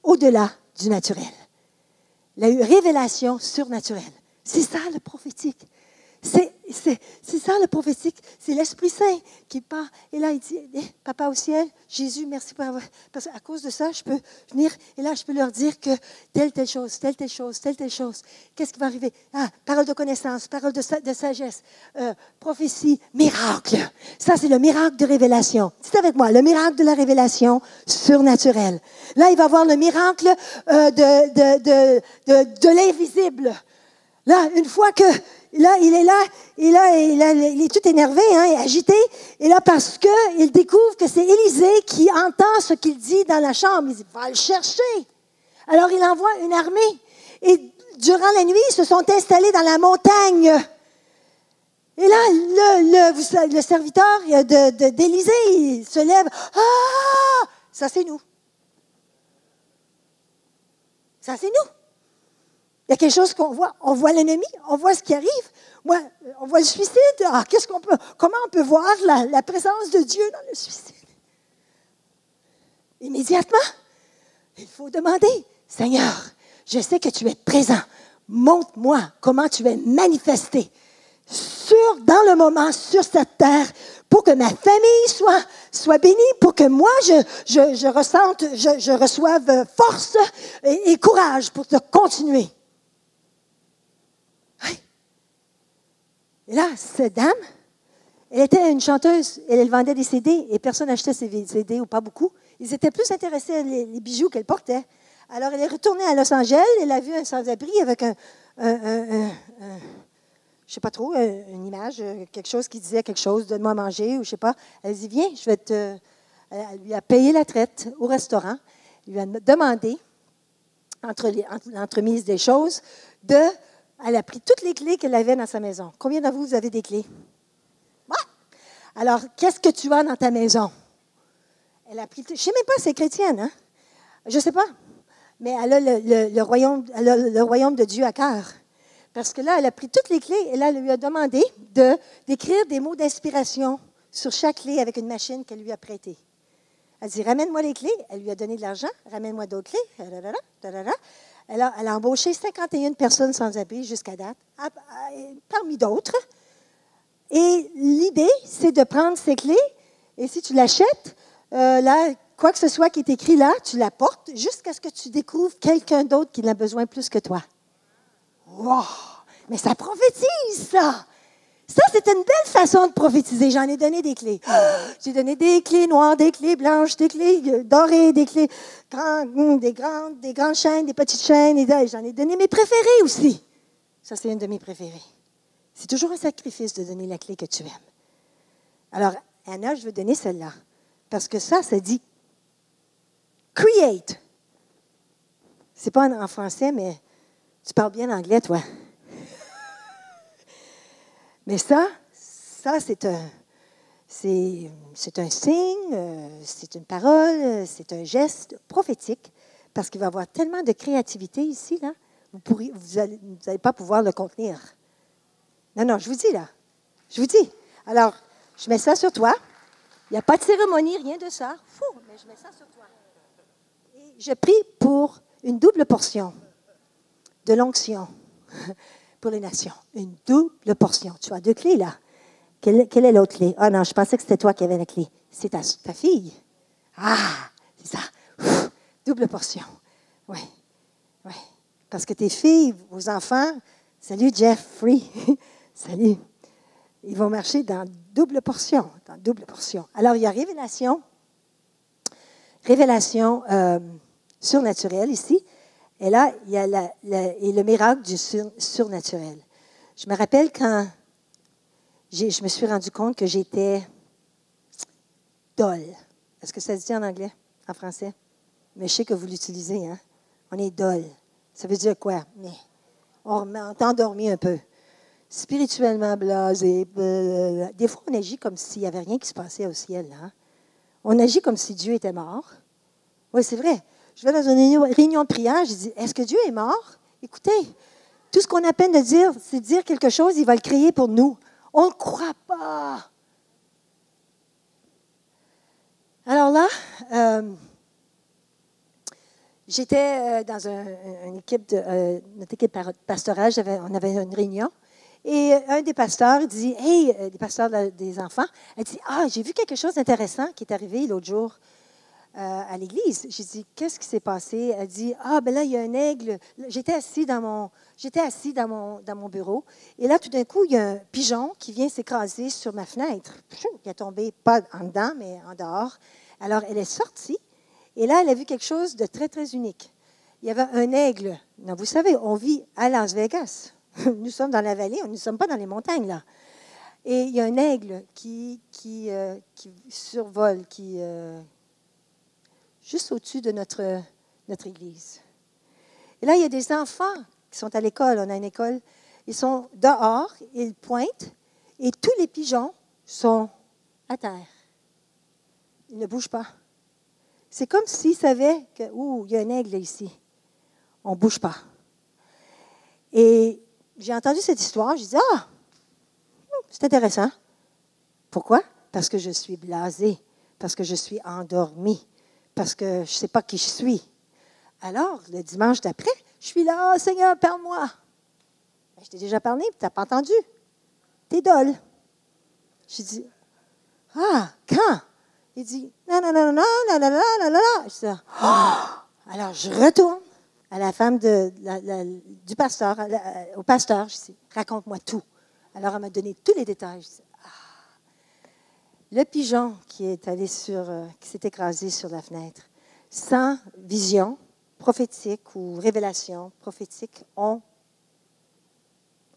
au-delà du naturel. Il a eu révélation surnaturelle. C'est ça le prophétique. C'est ça le prophétique. C'est l'Esprit Saint qui part. Et là, il dit, Papa au ciel, Jésus, merci pour avoir... Parce qu'à cause de ça, je peux venir et là, je peux leur dire que telle chose. Qu'est-ce qui va arriver? Ah, parole de connaissance, parole de sagesse, prophétie, miracle. Ça, c'est le miracle de révélation. Dites avec moi, le miracle de la révélation surnaturelle. Là, il va voir le miracle de l'invisible. Là, une fois que là, il est tout énervé, hein, et agité. Et là, parce qu'il découvre que c'est Élisée qui entend ce qu'il dit dans la chambre. Il dit, va le chercher. Alors, il envoie une armée. Et durant la nuit, ils se sont installés dans la montagne. Et là, le serviteur d'Élisée, il se lève. Ah! Ça, c'est nous. Ça, c'est nous. Il y a quelque chose qu'on voit. On voit l'ennemi, on voit ce qui arrive. Moi, on voit le suicide. Ah, comment on peut voir la présence de Dieu dans le suicide? Immédiatement, il faut demander, Seigneur, je sais que tu es présent. Montre-moi comment tu es manifesté dans le moment, sur cette terre, pour que ma famille soit bénie, pour que moi, je reçoive force et courage pour te continuer. Et là, cette dame, elle était une chanteuse, elle vendait des CD et personne n'achetait ses CD ou pas beaucoup. Ils étaient plus intéressés à les bijoux qu'elle portait. Alors, elle est retournée à Los Angeles, elle a vu un sans-abri avec je ne sais pas trop, une image, quelque chose qui disait quelque chose, donne-moi à manger ou je ne sais pas. Elle dit, viens, je vais Elle lui a payé la traite au restaurant, elle lui a demandé, entre l'entremise des choses, elle a pris toutes les clés qu'elle avait dans sa maison. Combien de vous avez des clés? Ouais. Alors, qu'est-ce que tu as dans ta maison? Elle a pris... Je ne sais même pas si c'est chrétienne, hein? Je ne sais pas. Mais elle a le royaume de Dieu à cœur. Parce que là, elle a pris toutes les clés et là, elle lui a demandé d'écrire des mots d'inspiration sur chaque clé avec une machine qu'elle lui a prêtée. Elle dit, ramène-moi les clés. Elle lui a donné de l'argent. Ramène-moi d'autres clés. Elle a embauché 51 personnes sans abri jusqu'à date, parmi d'autres. Et l'idée, c'est de prendre ces clés, et si tu l'achètes, là, quoi que ce soit qui est écrit là, tu la portes jusqu'à ce que tu découvres quelqu'un d'autre qui en a besoin plus que toi. Wow! Mais ça prophétise, ça! Ça, c'est une belle façon de prophétiser. J'en ai donné des clés. J'ai donné des clés noires, des clés blanches, des clés dorées, des clés des grandes chaînes, des petites chaînes. J'en ai donné mes préférées aussi. Ça, c'est une de mes préférées. C'est toujours un sacrifice de donner la clé que tu aimes. Alors, Anna, je veux donner celle-là. Parce que ça dit create. C'est pas en français, mais tu parles bien anglais, toi. Mais ça c'est un signe, c'est une parole, c'est un geste prophétique, parce qu'il va y avoir tellement de créativité ici, là, vous n'allez pas pouvoir le contenir. Non, non, je vous dis là. Je vous dis. Alors, je mets ça sur toi. Il n'y a pas de cérémonie, rien de ça. Mais je mets ça sur toi. Et je prie pour une double portion de l'onction pour les nations. Une double portion. Tu as 2 clés là. Quelle est l'autre clé? Ah non, je pensais que c'était toi qui avais la clé. C'est ta fille. Ah, c'est ça. Double portion. Oui, oui. Parce que tes filles, vos enfants, salut Jeffrey, salut. Ils vont marcher dans double portion. Dans double portion. Alors, il y a révélation surnaturelle ici. Et là, il y a le miracle du surnaturel. Je me rappelle quand je me suis rendu compte que j'étais dolle. Est-ce que ça se dit en anglais, en français? Mais je sais que vous l'utilisez, hein? On est dolle. Ça veut dire quoi? Mais on t'endormit un peu. Spirituellement blasé. Des fois, on agit comme s'il n'y avait rien qui se passait au ciel. Hein? On agit comme si Dieu était mort. Oui, c'est vrai. Je vais dans une réunion de prière, je dis, est-ce que Dieu est mort? Écoutez, tout ce qu'on a peine de dire, c'est de dire quelque chose, il va le créer pour nous. On ne croit pas. Alors là, j'étais dans une équipe, notre équipe pastorale, on avait une réunion, et un des pasteurs dit, « Hey, des pasteurs des enfants, elle dit, « Ah, j'ai vu quelque chose d'intéressant qui est arrivé l'autre jour à l'église. » J'ai dit, « Qu'est-ce qui s'est passé? » Elle dit, « Ah, ben là, il y a un aigle. » J'étais assis dans mon bureau, et là, tout d'un coup, il y a un pigeon qui vient s'écraser sur ma fenêtre. Il est tombé, pas en dedans, mais en dehors. Alors, elle est sortie, et là, elle a vu quelque chose de très, très unique. Il y avait un aigle. Non, vous savez, on vit à Las Vegas. Nous sommes dans la vallée, nous ne sommes pas dans les montagnes, là. Et il y a un aigle qui survole, juste au-dessus de notre église. Et là, il y a des enfants qui sont à l'école. On a une école. Ils sont dehors, ils pointent, et tous les pigeons sont à terre. Ils ne bougent pas. C'est comme s'ils savaient que, il y a un aigle ici. On ne bouge pas. Et j'ai entendu cette histoire. Je dis, c'est intéressant. Pourquoi? Parce que je suis blasée, parce que je suis endormie, parce que je ne sais pas qui je suis. Alors, le dimanche d'après, je suis là, « Seigneur, parle-moi. » Je t'ai déjà parlé, tu n'as pas entendu. T'es dolle. Je dis, « Ah, quand? » Il dit, « Non. » Je dis, « Alors, je retourne à la femme du pasteur, au pasteur. Je dis, « Raconte-moi tout. » Alors, elle m'a donné tous les détails. Je dis, le pigeon qui s'est écrasé sur la fenêtre, sans vision prophétique ou révélation prophétique, on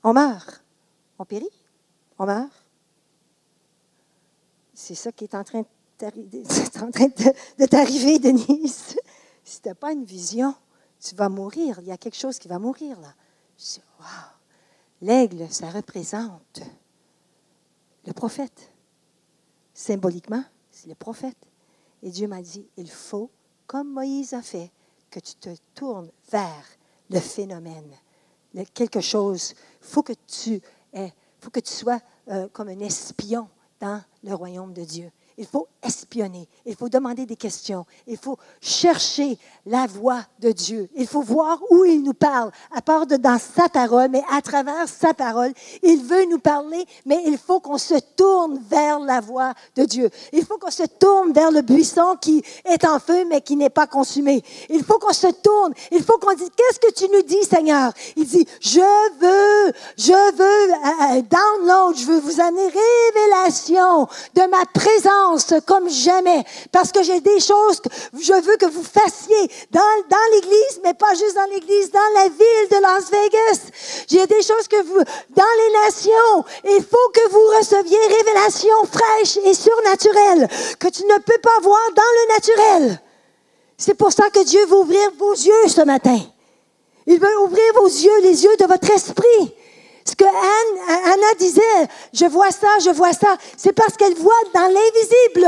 meurt. On périt. On meurt. C'est ça qui est en train de t'arriver, Denise. Si tu n'as pas une vision, tu vas mourir. Il y a quelque chose qui va mourir, là. Je dis, wow! L'aigle, ça représente le prophète. Symboliquement, c'est le prophète. Et Dieu m'a dit, il faut, comme Moïse a fait, que tu te tournes vers le phénomène, quelque chose. Il faut que tu sois comme un espion dans le royaume de Dieu. Il faut espionner, il faut demander des questions, il faut chercher la voix de Dieu. Il faut voir où il nous parle, à part dans sa parole, mais à travers sa parole. Il veut nous parler, mais il faut qu'on se tourne vers la voix de Dieu. Il faut qu'on se tourne vers le buisson qui est en feu, mais qui n'est pas consumé. Il faut qu'on se tourne, il faut qu'on dise, qu'est-ce que tu nous dis, Seigneur? Il dit, je veux download, je veux vous amener révélation de ma présence comme jamais, parce que j'ai des choses que je veux que vous fassiez dans l'Église, mais pas juste dans l'Église, dans la ville de Las Vegas. J'ai des choses que vous, dans les nations, il faut que vous receviez révélation fraîche et surnaturelle, que tu ne peux pas voir dans le naturel. C'est pour ça que Dieu veut ouvrir vos yeux ce matin. Il veut ouvrir vos yeux, les yeux de votre esprit. Ce que Anna disait, je vois ça, c'est parce qu'elle voit dans l'invisible.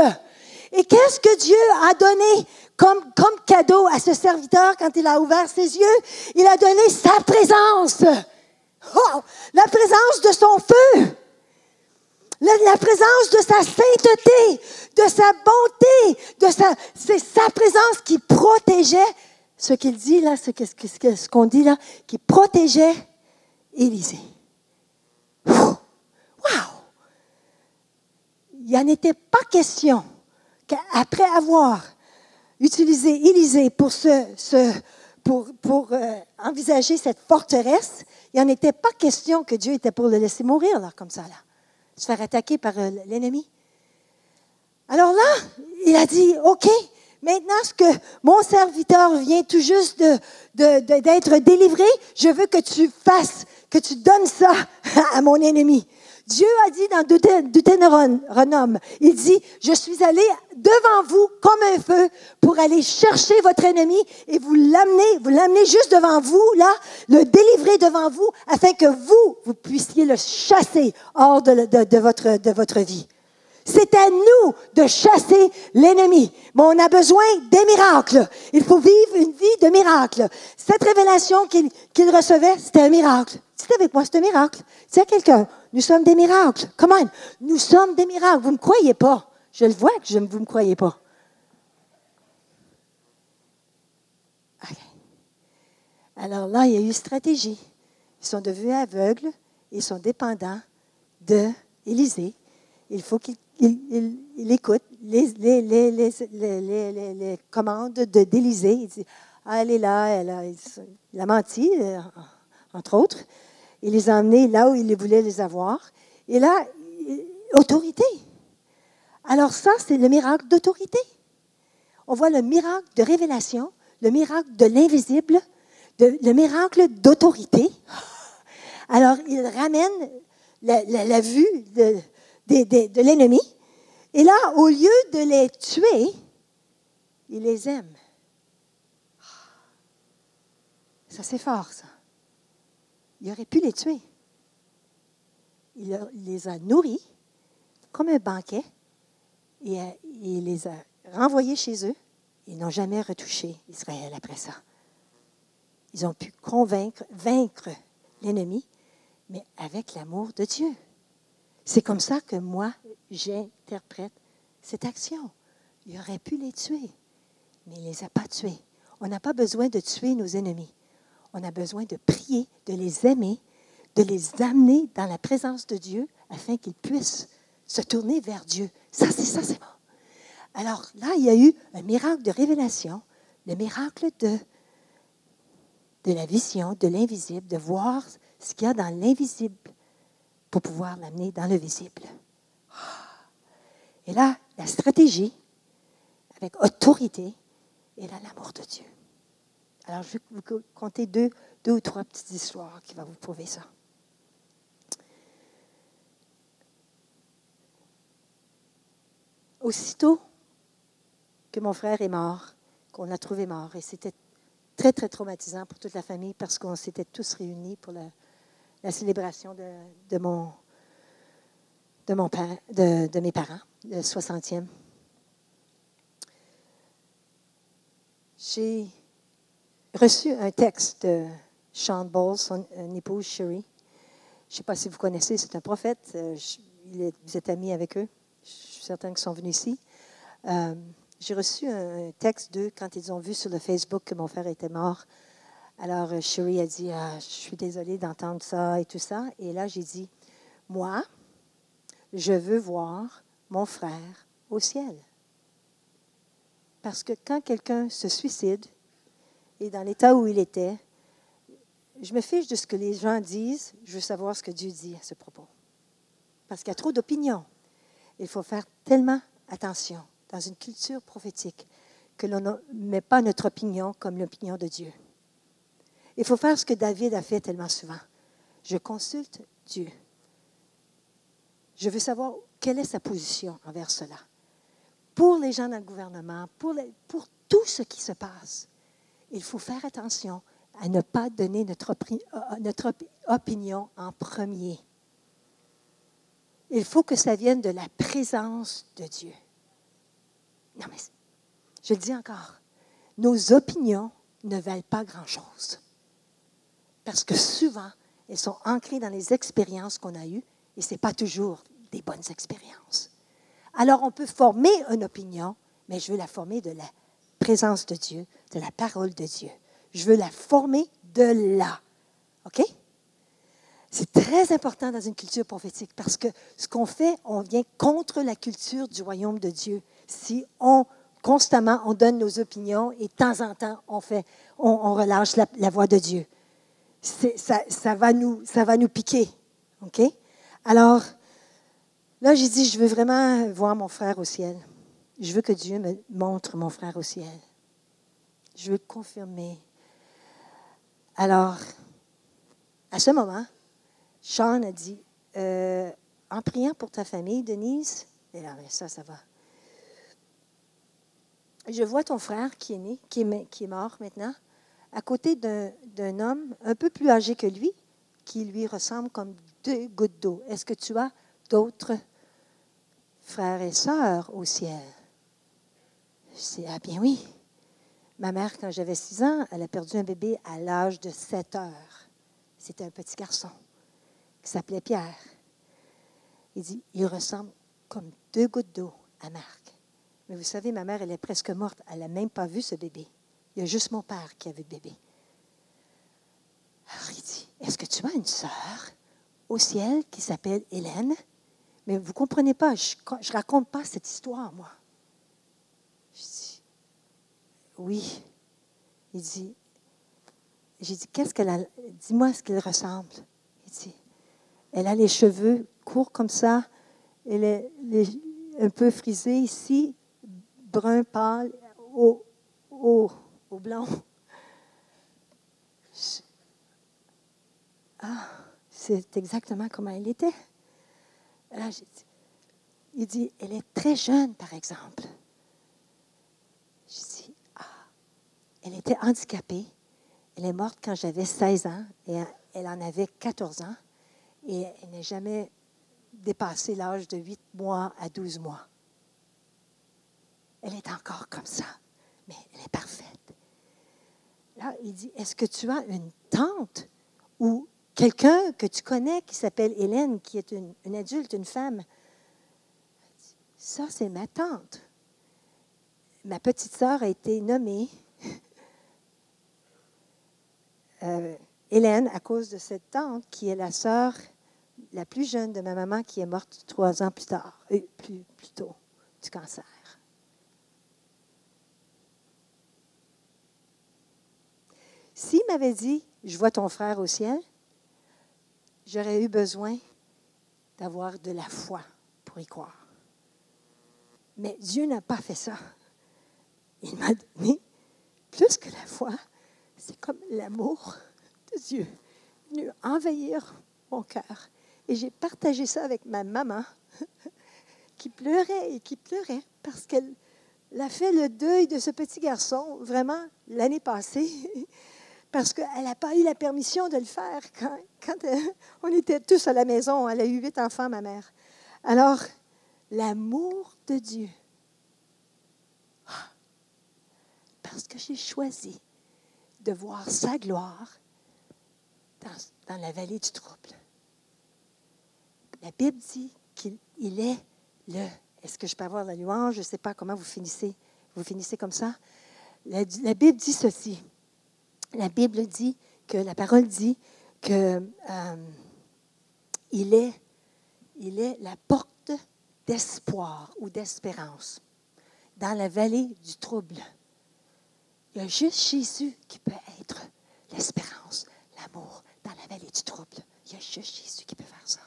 Et qu'est-ce que Dieu a donné comme cadeau à ce serviteur quand il a ouvert ses yeux, il a donné sa présence. Oh, la présence de son feu. La présence de sa sainteté, de sa bonté, c'est sa présence qui protégeait ce qu'il dit là, ce qu'on dit là, qui protégeait Élisée. Wow! Il n'en était pas question qu'après avoir utilisé Élisée pour envisager cette forteresse, il n'en était pas question que Dieu était pour le laisser mourir là, comme ça, là, se faire attaquer par l'ennemi. Alors là, il a dit, OK, maintenant que mon serviteur vient tout juste d'être délivré, je veux que tu donnes ça à mon ennemi. Dieu a dit dans Deutéronome, il dit, je suis allé devant vous comme un feu pour aller chercher votre ennemi et vous l'amener juste devant vous, là, le délivrer devant vous, afin que vous puissiez le chasser hors de votre vie. C'est à nous de chasser l'ennemi. Mais on a besoin des miracles. Il faut vivre une vie de miracles. Cette révélation qu'il recevait, c'était un miracle. Dites avec moi, c'est un miracle. Dis à quelqu'un, nous sommes des miracles. Come on, nous sommes des miracles. Vous ne me croyez pas. Je le vois que vous ne me croyez pas. Okay. Alors là, il y a eu stratégie. Ils sont devenus aveugles. Ils sont dépendants d'Élisée. Il faut qu'il écoute les commandes d'Élisée. Il dit, elle est là, il a menti, entre autres. Il les a emmenés là où il voulait les avoir. Et là, autorité. Alors ça, c'est le miracle d'autorité. On voit le miracle de révélation, le miracle de l'invisible, le miracle d'autorité. Alors, il ramène la vue de l'ennemi. Et là, au lieu de les tuer, il les aime. Ça, c'est fort, ça. Il aurait pu les tuer. Il les a nourris comme un banquet et il les a renvoyés chez eux. Ils n'ont jamais retouché Israël après ça. Ils ont pu vaincre l'ennemi, mais avec l'amour de Dieu. C'est comme ça que moi, j'interprète cette action. Il aurait pu les tuer, mais il ne les a pas tués. On n'a pas besoin de tuer nos ennemis. On a besoin de prier, de les aimer, de les amener dans la présence de Dieu afin qu'ils puissent se tourner vers Dieu. Ça, c'est bon. Alors là, il y a eu un miracle de révélation, le miracle de la vision, de l'invisible, de voir ce qu'il y a dans l'invisible pour pouvoir l'amener dans le visible. Et là, la stratégie, avec autorité, et là, l'amour de Dieu. Alors, je vais vous conter deux ou trois petites histoires qui vont vous prouver ça. Aussitôt que mon frère est mort, qu'on l'a trouvé mort, et c'était très, très traumatisant pour toute la famille parce qu'on s'était tous réunis pour la célébration de mes parents, le 60e. J'ai reçu un texte de Sean Bowles, son épouse Sherry. Je ne sais pas si vous connaissez, c'est un prophète. Vous êtes amis avec eux. Je suis certaine qu'ils sont venus ici. J'ai reçu un texte d'eux quand ils ont vu sur le Facebook que mon frère était mort. Alors, Sherry a dit, je suis désolée d'entendre ça et tout ça. Et là, j'ai dit, moi, je veux voir mon frère au ciel. Parce que quand quelqu'un se suicide, et dans l'état où il était, je me fiche de ce que les gens disent, je veux savoir ce que Dieu dit à ce propos. Parce qu'il y a trop d'opinions. Il faut faire tellement attention dans une culture prophétique que l'on ne met pas notre opinion comme l'opinion de Dieu. Il faut faire ce que David a fait tellement souvent. Je consulte Dieu. Je veux savoir quelle est sa position envers cela. Pour les gens dans le gouvernement, pour tout ce qui se passe, il faut faire attention à ne pas donner notre opinion en premier. Il faut que ça vienne de la présence de Dieu. Non, mais je le dis encore, nos opinions ne valent pas grand-chose. Parce que souvent, elles sont ancrées dans les expériences qu'on a eues et ce n'est pas toujours des bonnes expériences. Alors, on peut former une opinion, mais je veux la former de la présence de Dieu, de la parole de Dieu. Je veux la former de là. OK? C'est très important dans une culture prophétique parce que ce qu'on fait, on vient contre la culture du royaume de Dieu. Si constamment, on donne nos opinions et de temps en temps, on relâche la voix de Dieu. Ça va nous piquer. OK? Alors, là, j'ai dit, je veux vraiment voir mon frère au ciel. Je veux que Dieu me montre mon frère au ciel. Je veux le confirmer. Alors, à ce moment, Sean a dit, en priant pour ta famille, Denise, et là, ça va. Je vois ton frère qui est né, qui est mort maintenant, à côté d'un homme un peu plus âgé que lui, qui lui ressemble comme 2 gouttes d'eau. Est-ce que tu as d'autres frères et sœurs au ciel? Je dis, ah bien oui. Ma mère, quand j'avais 6 ans, elle a perdu un bébé à l'âge de 7 heures. C'était un petit garçon qui s'appelait Pierre. Il dit, il ressemble comme 2 gouttes d'eau à Marc. Mais vous savez, ma mère, elle est presque morte. Elle n'a même pas vu ce bébé. Il y a juste mon père qui a vu le bébé. Alors, il dit, est-ce que tu as une sœur au ciel qui s'appelle Hélène? Mais vous ne comprenez pas, je ne raconte pas cette histoire, moi. Je dis, oui. Il dit, j'ai dit, qu'est-ce qu'elle a? Dis-moi ce qu'elle ressemble. Il dit, elle a les cheveux courts comme ça, elle est un peu frisée ici, brun pâle, au blanc. Ah, c'est exactement comment elle était. Là, il dit, elle est très jeune, par exemple. Je dis, elle était handicapée. Elle est morte quand j'avais 16 ans et elle en avait 14 ans. Et elle n'a jamais dépassé l'âge de 8 mois à 12 mois. Elle est encore comme ça, mais elle est parfaite. Là, il dit, est-ce que tu as une tante ou quelqu'un que tu connais qui s'appelle Hélène, qui est une adulte, une femme? Ça, c'est ma tante. Ma petite sœur a été nommée Hélène à cause de cette tante qui est la sœur la plus jeune de ma maman qui est morte 3 ans plus tard, plus tôt, du cancer. S'il m'avait dit, je vois ton frère au ciel, j'aurais eu besoin d'avoir de la foi pour y croire. Mais Dieu n'a pas fait ça. Il m'a donné plus que la foi. C'est comme l'amour de Dieu venu envahir mon cœur. Et j'ai partagé ça avec ma maman qui pleurait parce qu'elle a fait le deuil de ce petit garçon vraiment l'année passée parce qu'elle n'a pas eu la permission de le faire quand on était tous à la maison. Elle a eu 8 enfants, ma mère. Alors, l'amour de Dieu. Parce que j'ai choisi de voir sa gloire dans la vallée du trouble. La Bible dit qu'il est le... Est-ce que je peux avoir la louange? Je ne sais pas comment vous finissez. Vous finissez comme ça? La Bible dit ceci. La Bible dit que, la parole dit que il est la porte d'espoir ou d'espérance dans la vallée du trouble. Il y a juste Jésus qui peut être l'espérance, l'amour dans la vallée du trouble. Il y a juste Jésus qui peut faire ça.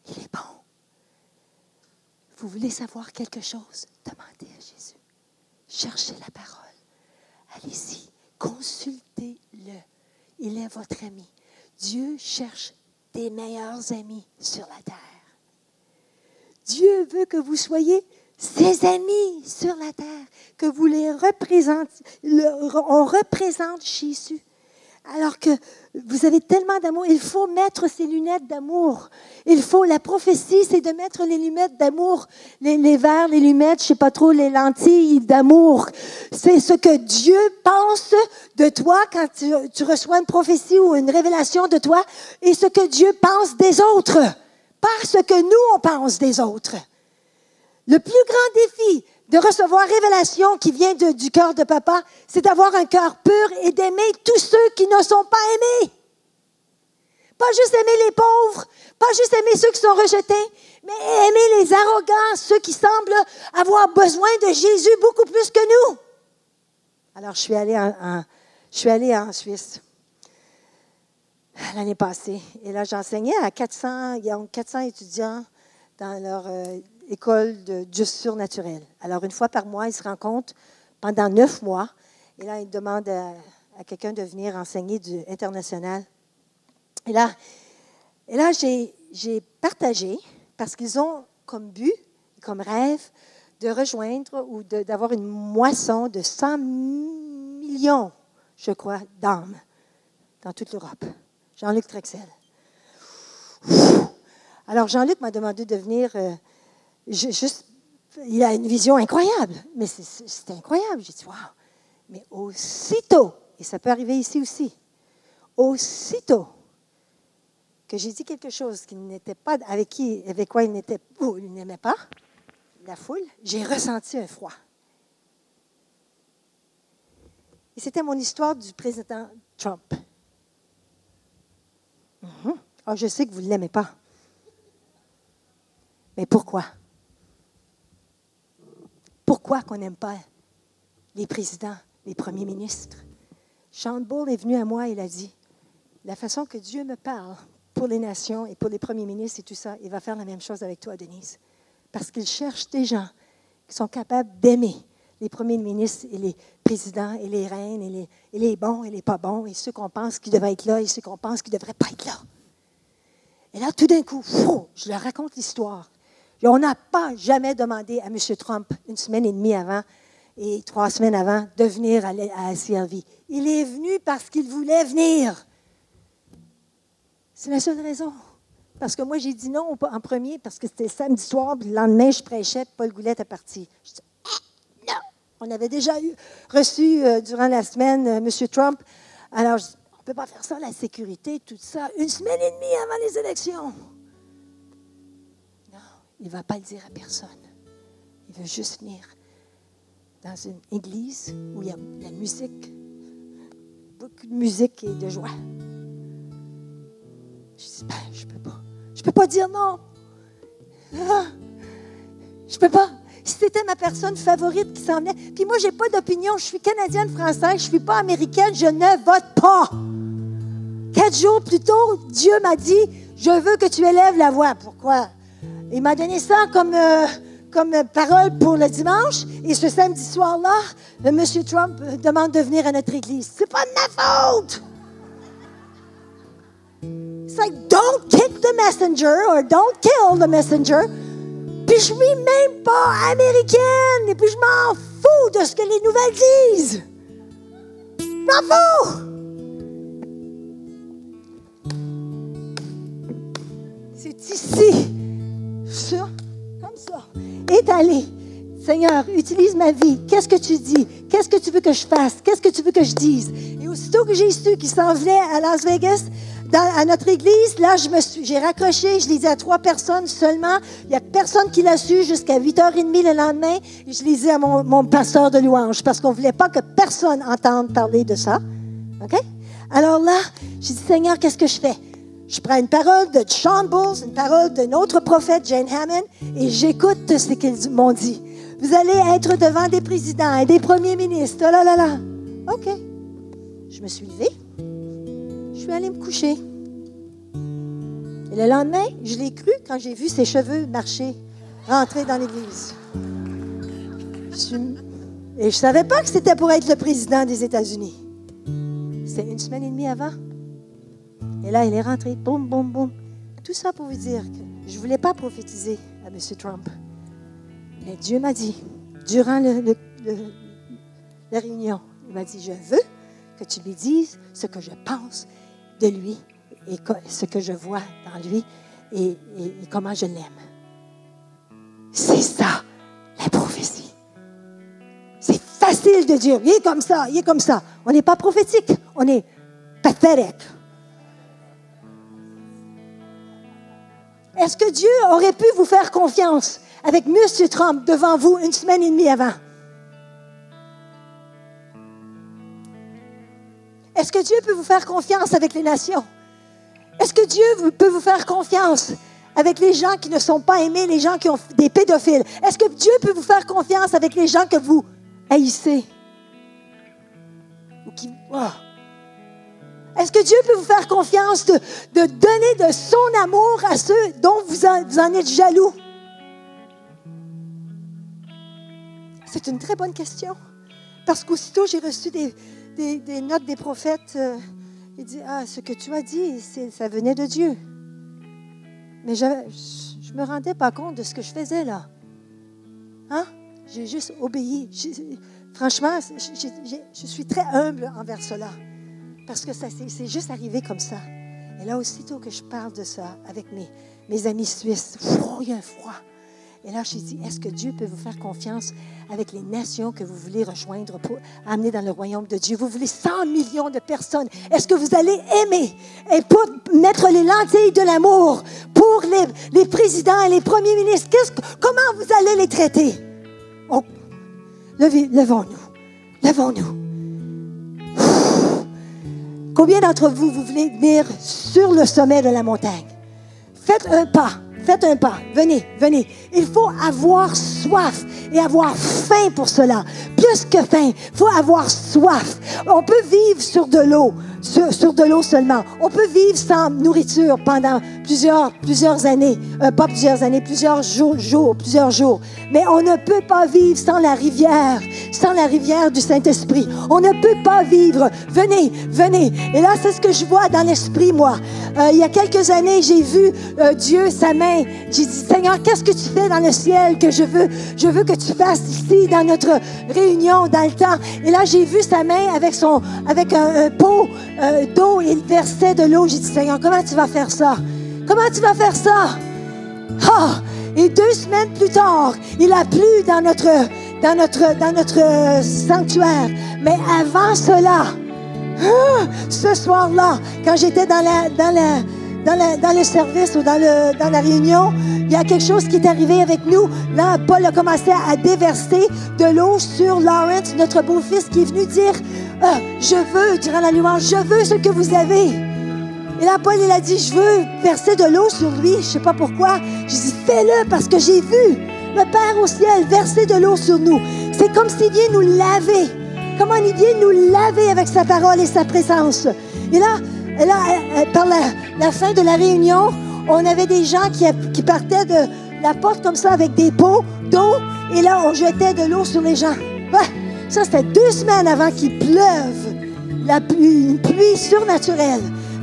Il est bon. Vous voulez savoir quelque chose? Demandez à Jésus. Cherchez la parole. Allez-y, consultez-le. Il est votre ami. Dieu cherche des meilleurs amis sur la terre. Dieu veut que vous soyez ses amis sur la terre, que vous les représentiez. On représente Jésus. Alors que vous avez tellement d'amour, il faut mettre ces lunettes d'amour. Il faut, la prophétie, c'est de mettre les lunettes d'amour, les verres, les lunettes, je ne sais pas trop, les lentilles d'amour. C'est ce que Dieu pense de toi quand tu reçois une prophétie ou une révélation de toi et ce que Dieu pense des autres, pas ce que nous, on pense des autres. Le plus grand défi de recevoir révélation qui vient du cœur de papa, c'est d'avoir un cœur pur et d'aimer tous ceux qui ne sont pas aimés. Pas juste aimer les pauvres, pas juste aimer ceux qui sont rejetés, mais aimer les arrogants, ceux qui semblent avoir besoin de Jésus beaucoup plus que nous. Alors, je suis allée en Suisse l'année passée. Et là, j'enseignais à 400 étudiants dans leur école de surnaturel. Alors, une fois par mois, ils se rencontrent pendant 9 mois. Et là, ils demandent à quelqu'un de venir enseigner du international. Et là j'ai partagé, parce qu'ils ont comme but, comme rêve, de rejoindre ou d'avoir une moisson de 100 millions, je crois, d'âmes dans toute l'Europe. Jean-Luc Trexel. Alors, Jean-Luc m'a demandé de venir. Il a une vision incroyable, mais c'était incroyable. J'ai dit, wow. Mais aussitôt, et ça peut arriver ici aussi, aussitôt que j'ai dit quelque chose qui n'était pas avec quoi il n'aimait pas, la foule, j'ai ressenti un froid. Et c'était mon histoire du président Trump. Ah, je sais que vous ne l'aimez pas. Mais pourquoi? Pourquoi qu'on n'aime pas les présidents, les premiers ministres? Sean Bull est venu à moi et il a dit, la façon que Dieu me parle pour les nations et pour les premiers ministres et tout ça, il va faire la même chose avec toi, Denise. Parce qu'il cherche des gens qui sont capables d'aimer les premiers ministres et les présidents et les reines et les bons et les pas bons et ceux qu'on pense qui devraient être là et ceux qu'on pense qui ne devraient pas être là. Et là, tout d'un coup, je leur raconte l'histoire. Et on n'a pas jamais demandé à M. Trump, 1 semaine et demie avant et 3 semaines avant, de venir à CLV. Il est venu parce qu'il voulait venir. C'est la seule raison. Parce que moi, j'ai dit non en premier parce que c'était samedi soir, puis le lendemain, je prêchais, puis Paul Goulette est parti. Je dis, non! On avait déjà reçu durant la semaine M. Trump. Alors, je dis, on ne peut pas faire ça, la sécurité, tout ça, 1 semaine et demie avant les élections. Non, il ne va pas le dire à personne. Il veut juste venir dans une église où il y a de la musique, beaucoup de musique et de joie. Je dis, je ne peux pas. Je ne peux pas dire non. Ah, je ne peux pas. Si c'était ma personne favorite qui s'en venait. Puis moi, je n'ai pas d'opinion. Je suis canadienne-française. Je ne suis pas américaine. Je ne vote pas. 4 jours plus tôt, Dieu m'a dit, je veux que tu élèves la voix. Pourquoi? Il m'a donné ça comme parole pour le dimanche. Et ce samedi soir-là, M. Trump demande de venir à notre église. C'est pas de ma faute. It's like, don't kick the messenger or don't kill the messenger. Puis je suis même pas américaine. Et puis je m'en fous de ce que les nouvelles disent. Je m'en fous. C'est ici. Ça, comme ça. Étalé. Seigneur, utilise ma vie. Qu'est-ce que tu dis? Qu'est-ce que tu veux que je fasse? Qu'est-ce que tu veux que je dise? Et aussitôt que j'ai su qu'il s'en venait à Las Vegas, à notre église, là, j'ai raccroché, je l'ai dit à 3 personnes seulement. Il n'y a personne qui l'a su jusqu'à 8h30 le lendemain. Et je l'ai dit à mon pasteur de louange parce qu'on ne voulait pas que personne entende parler de ça. OK? Alors là, j'ai dit, Seigneur, qu'est-ce que je fais? Je prends une parole de Sean Bull, une parole d'un autre prophète, Jane Hammond, et j'écoute ce qu'ils m'ont dit. Vous allez être devant des présidents et des premiers ministres. Oh là là là. OK. Je me suis levée. Je suis allée me coucher. Et le lendemain, je l'ai cru quand j'ai vu ses cheveux marcher, rentrer dans l'église. Et je ne savais pas que c'était pour être le président des États-Unis. C'était 1 semaine et demie avant. Et là, il est rentré. Boum, boum, boum. Tout ça pour vous dire que je ne voulais pas prophétiser à M. Trump. Mais Dieu m'a dit, durant la réunion, il m'a dit, je veux que tu lui dises ce que je pense de lui et ce que je vois dans lui et comment je l'aime. C'est ça, la prophétie. C'est facile de dire, il est comme ça, il est comme ça. On n'est pas prophétique, on est pathétique. Est-ce que Dieu aurait pu vous faire confiance avec M. Trump devant vous une semaine et demie avant? Est-ce que Dieu peut vous faire confiance avec les nations? Est-ce que Dieu peut vous faire confiance avec les gens qui ne sont pas aimés, les gens qui ont des pédophiles? Est-ce que Dieu peut vous faire confiance avec les gens que vous haïssez? Ou qui... Oh. Est-ce que Dieu peut vous faire confiance de donner de son amour à ceux dont vous en êtes jaloux? C'est une très bonne question. Parce qu'aussitôt, j'ai reçu des notes des prophètes. Il dit, ce que tu as dit, ça venait de Dieu. Mais je ne me rendais pas compte de ce que je faisais là. Hein? J'ai juste obéi. Franchement, je suis très humble envers cela. Parce que c'est juste arrivé comme ça. Et là, aussitôt que je parle de ça avec mes amis suisses, il y a un froid. Et là, j'ai dit, est-ce que Dieu peut vous faire confiance avec les nations que vous voulez rejoindre pour amener dans le royaume de Dieu? Vous voulez 100 millions de personnes. Est-ce que vous allez aimer et pour mettre les lentilles de l'amour pour les présidents et les premiers ministres? Comment vous allez les traiter? Oh, levons-nous. Levons-nous. Combien d'entre vous voulez venir sur le sommet de la montagne? Faites un pas. Faites un pas. Venez, venez. Il faut avoir soif et avoir faim pour cela. Plus que faim, il faut avoir soif. On peut vivre sur de l'eau, sur de l'eau seulement. On peut vivre sans nourriture pendant plusieurs années. Pas plusieurs années, plusieurs jours. Mais on ne peut pas vivre sans la rivière du Saint-Esprit. On ne peut pas vivre. Venez, venez. Et là, c'est ce que je vois dans l'esprit, moi. Il y a quelques années, j'ai vu Dieu, sa main. J'ai dit, Seigneur, qu'est-ce que tu fais dans le ciel que je veux que tu fasses ici, dans notre réunion, dans le temps. Et là, j'ai vu sa main avec un pot d'eau. Il versait de l'eau. J'ai dit, Seigneur, comment tu vas faire ça? Comment tu vas faire ça? Et 2 semaines plus tard, il a plu dans notre sanctuaire. Mais avant cela, ce soir-là, quand j'étais dans le service ou dans la réunion, il y a quelque chose qui est arrivé avec nous. Là, Paul a commencé à déverser de l'eau sur Lawrence, notre beau-fils, qui est venu dire, je veux, durant la louange, je veux ce que vous avez. Et là, Paul, il a dit, je veux verser de l'eau sur lui. Je ne sais pas pourquoi. J'ai dit, fais-le parce que j'ai vu le Père au ciel verser de l'eau sur nous. C'est comme s'il vient nous laver. Comment il vient nous laver avec sa parole et sa présence. Et là par la fin de la réunion, on avait des gens qui partaient de la porte comme ça avec des pots d'eau. Et là, on jetait de l'eau sur les gens. Ouais, ça, c'était 2 semaines avant qu'il pleuve. Une pluie surnaturelle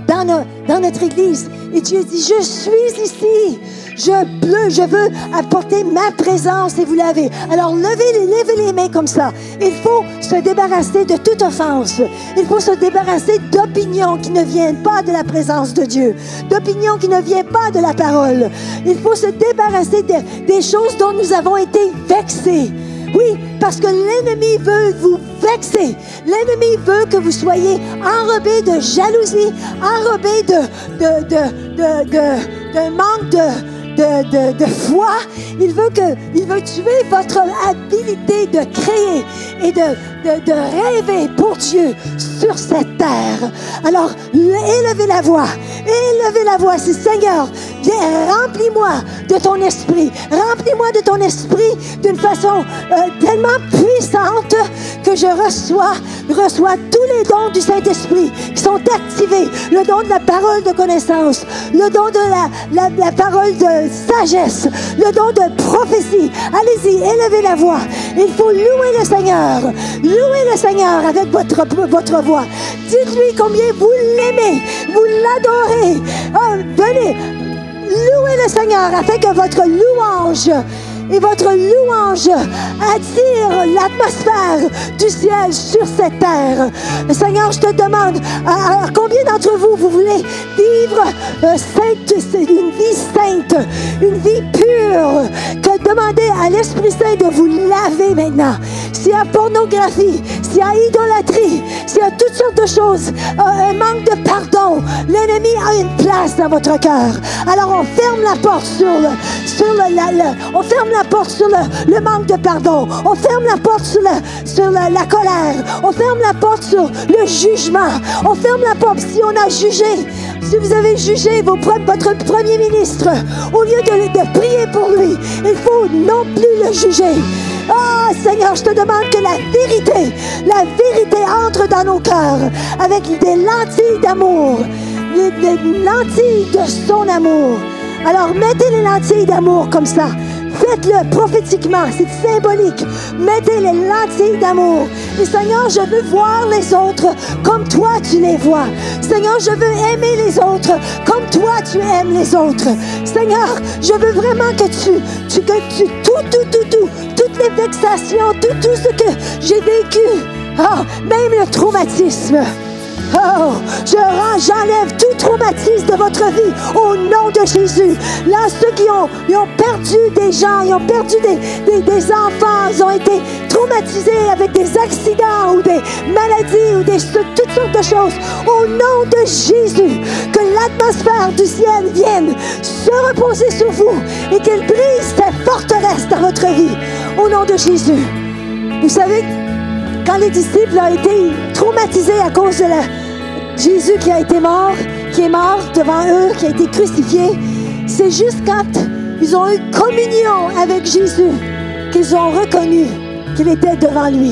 dans notre église. Et Dieu dit, je suis ici. Je veux apporter ma présence et vous laver. Alors, levez les mains comme ça. Il faut se débarrasser de toute offense. Il faut se débarrasser d'opinions qui ne viennent pas de la présence de Dieu, d'opinions qui ne viennent pas de la parole. Il faut se débarrasser des choses dont nous avons été vexés. Oui, parce que l'ennemi veut vous vexer. L'ennemi veut que vous soyez enrobés de jalousie, enrobés d'un manque de foi. Il veut tuer votre habilité de créer et de rêver pour Dieu sur cette terre. Alors, élevez la voix. Élevez la voix. C'est Seigneur, viens, remplis-moi de ton esprit. Remplis-moi de ton esprit d'une façon tellement puissante que je reçois tous les dons du Saint-Esprit qui sont activés. Le don de la parole de connaissance, le don de la parole de sagesse, le don de prophétie. Allez-y, élevez la voix. Il faut louer le Seigneur. Louez le Seigneur avec votre voix. Dites-lui combien vous l'aimez, vous l'adorez. Oh, venez, louez le Seigneur afin que votre louange et votre louange attire l'atmosphère du ciel sur cette terre. Seigneur, je te demande, à combien d'entre vous, vous voulez vivre une vie sainte, une vie pure, que demandez à l'Esprit Saint de vous laver maintenant. S'il y a pornographie, s'il y a idolâtrie, s'il y a toutes sortes de choses, un manque de pardon, l'ennemi a une place dans votre cœur. Alors on ferme la porte sur le manque de pardon. On ferme la porte sur la colère. On ferme la porte sur le jugement. On ferme la porte si on a jugé. Si vous avez jugé votre premier ministre, au lieu de prier pour lui, il faut non plus le juger. Ah, Seigneur, je te demande que la vérité entre dans nos cœurs avec des lentilles d'amour, des lentilles de son amour. Alors, mettez les lentilles d'amour comme ça. Faites-le prophétiquement, c'est symbolique. Mettez les lentilles d'amour. Et Seigneur, je veux voir les autres comme toi tu les vois. Seigneur, je veux aimer les autres comme toi tu aimes les autres. Seigneur, je veux vraiment que toutes les vexations, tout ce que j'ai vécu, même le traumatisme. Oh, j'enlève tout traumatisme de votre vie au nom de Jésus. Là, ceux qui ont perdu des gens, ils ont perdu des enfants, ils ont été traumatisés avec des accidents ou des maladies ou toutes sortes de choses. Au nom de Jésus, que l'atmosphère du ciel vienne se reposer sur vous et qu'elle brise ces forteresses dans votre vie. Au nom de Jésus. Vous savez, quand les disciples ont été traumatisés à cause de Jésus qui est mort devant eux, qui a été crucifié, c'est juste quand ils ont eu communion avec Jésus qu'ils ont reconnu qu'il était devant lui.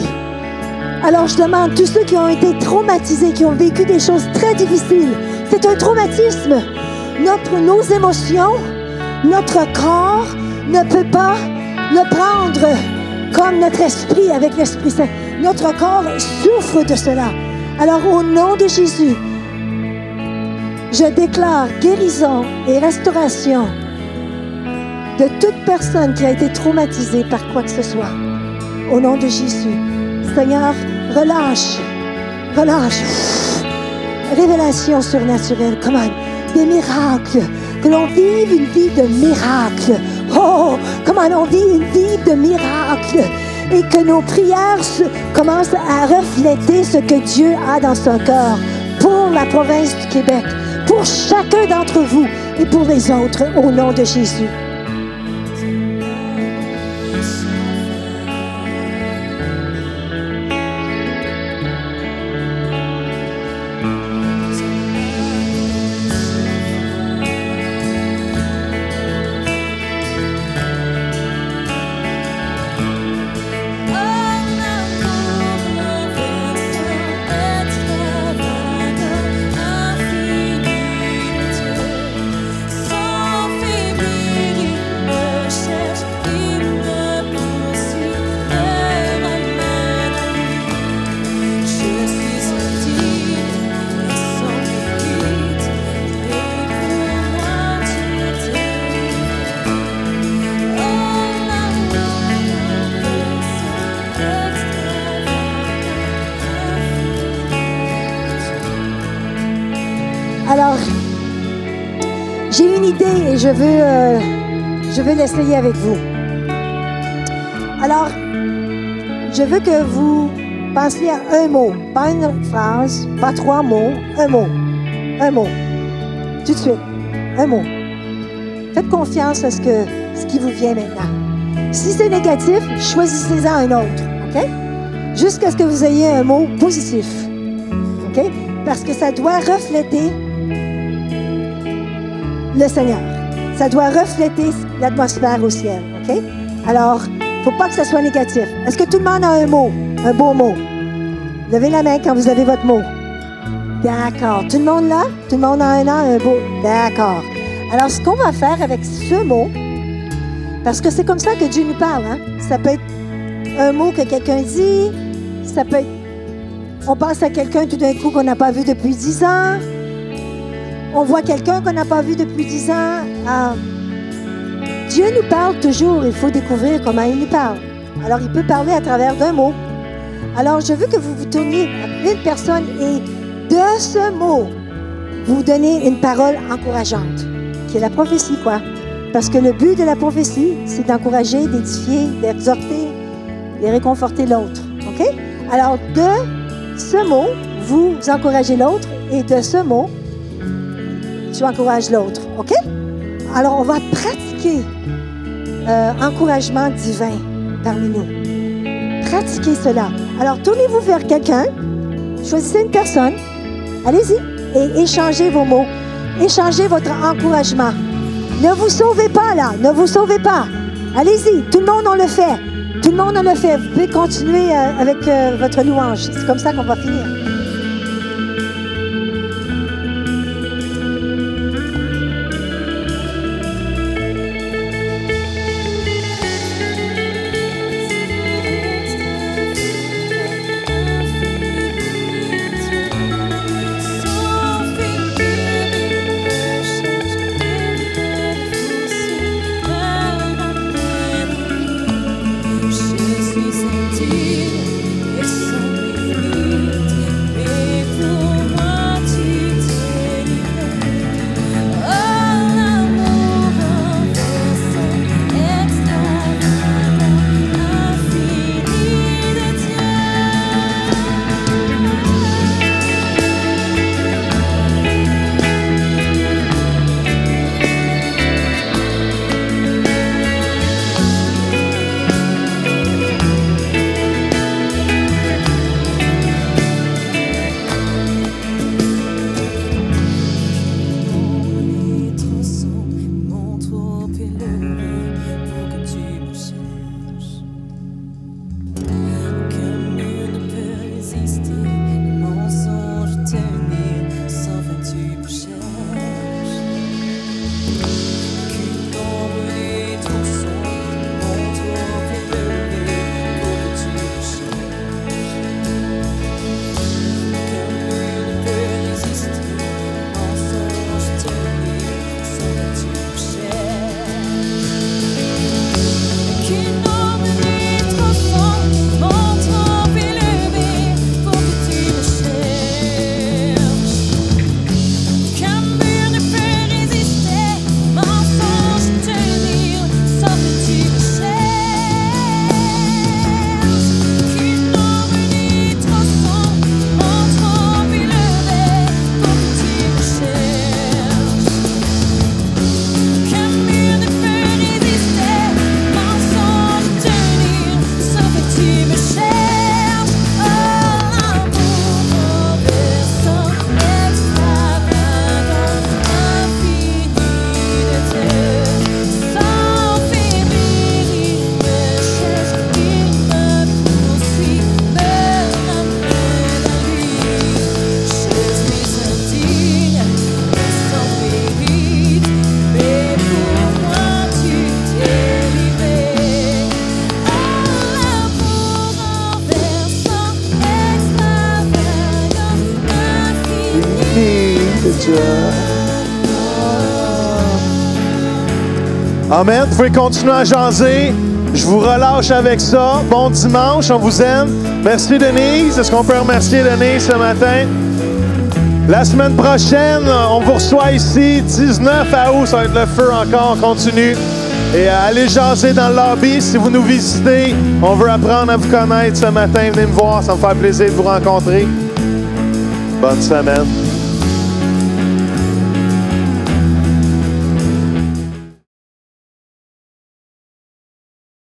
Alors je demande, tous ceux qui ont été traumatisés, qui ont vécu des choses très difficiles, c'est un traumatisme. Nos émotions, notre corps ne peut pas le prendre comme notre esprit avec l'Esprit Saint. Notre corps souffre de cela. Alors, au nom de Jésus, je déclare guérison et restauration de toute personne qui a été traumatisée par quoi que ce soit. Au nom de Jésus. Seigneur, relâche. Révélation surnaturelle. Comment? Des miracles. Que l'on vive une vie de miracles. Oh, comment on vit une vie de miracles. Et que nos prières commencent à refléter ce que Dieu a dans son cœur pour la province du Québec, pour chacun d'entre vous et pour les autres, au nom de Jésus. Alors, j'ai une idée et je veux l'essayer avec vous. Alors, je veux que vous pensiez à un mot, pas une phrase, pas 3 mots, un mot. Un mot. Tout de suite. Un mot. Faites confiance à ce qui vous vient maintenant. Si c'est négatif, choisissez-en un autre. OK? Jusqu'à ce que vous ayez un mot positif. OK? Parce que ça doit refléter le Seigneur. Ça doit refléter l'atmosphère au ciel. OK? Alors, il ne faut pas que ça soit négatif. Est-ce que tout le monde a un mot? Un beau mot? Levez la main quand vous avez votre mot. D'accord. Tout le monde là? Tout le monde a un beau? D'accord. Alors, ce qu'on va faire avec ce mot, parce que c'est comme ça que Dieu nous parle, hein? Ça peut être un mot que quelqu'un dit, ça peut être, on pense à quelqu'un tout d'un coup qu'on n'a pas vu depuis 10 ans, on voit quelqu'un qu'on n'a pas vu depuis 10 ans, Dieu nous parle toujours, il faut découvrir comment il nous parle. Alors, il peut parler à travers d'un mot. Alors, je veux que vous vous tourniez à une personne et de ce mot, vous donnez une parole encourageante, qui est la prophétie, quoi. Parce que le but de la prophétie, c'est d'encourager, d'édifier, d'exhorter, de réconforter l'autre. OK? Alors, de ce mot, vous encouragez l'autre et de ce mot, tu encourages l'autre. OK? Alors, on va pratiquer encouragement divin parmi nous. Pratiquez cela. Alors, tournez-vous vers quelqu'un, choisissez une personne, allez-y et échangez vos mots. Échangez votre encouragement. Ne vous sauvez pas, là. Ne vous sauvez pas. Allez-y. Tout le monde en le fait. Tout le monde en le fait. Vous pouvez continuer avec votre louange. C'est comme ça qu'on va finir. Amen. Vous pouvez continuer à jaser. Je vous relâche avec ça. Bon dimanche, on vous aime. Merci Denise. Est-ce qu'on peut remercier Denise ce matin? La semaine prochaine, on vous reçoit ici, 19 août, ça va être le feu encore, on continue. Et allez jaser dans le lobby. Si vous nous visitez, on veut apprendre à vous connaître ce matin. Venez me voir, ça me fait plaisir de vous rencontrer. Bonne semaine.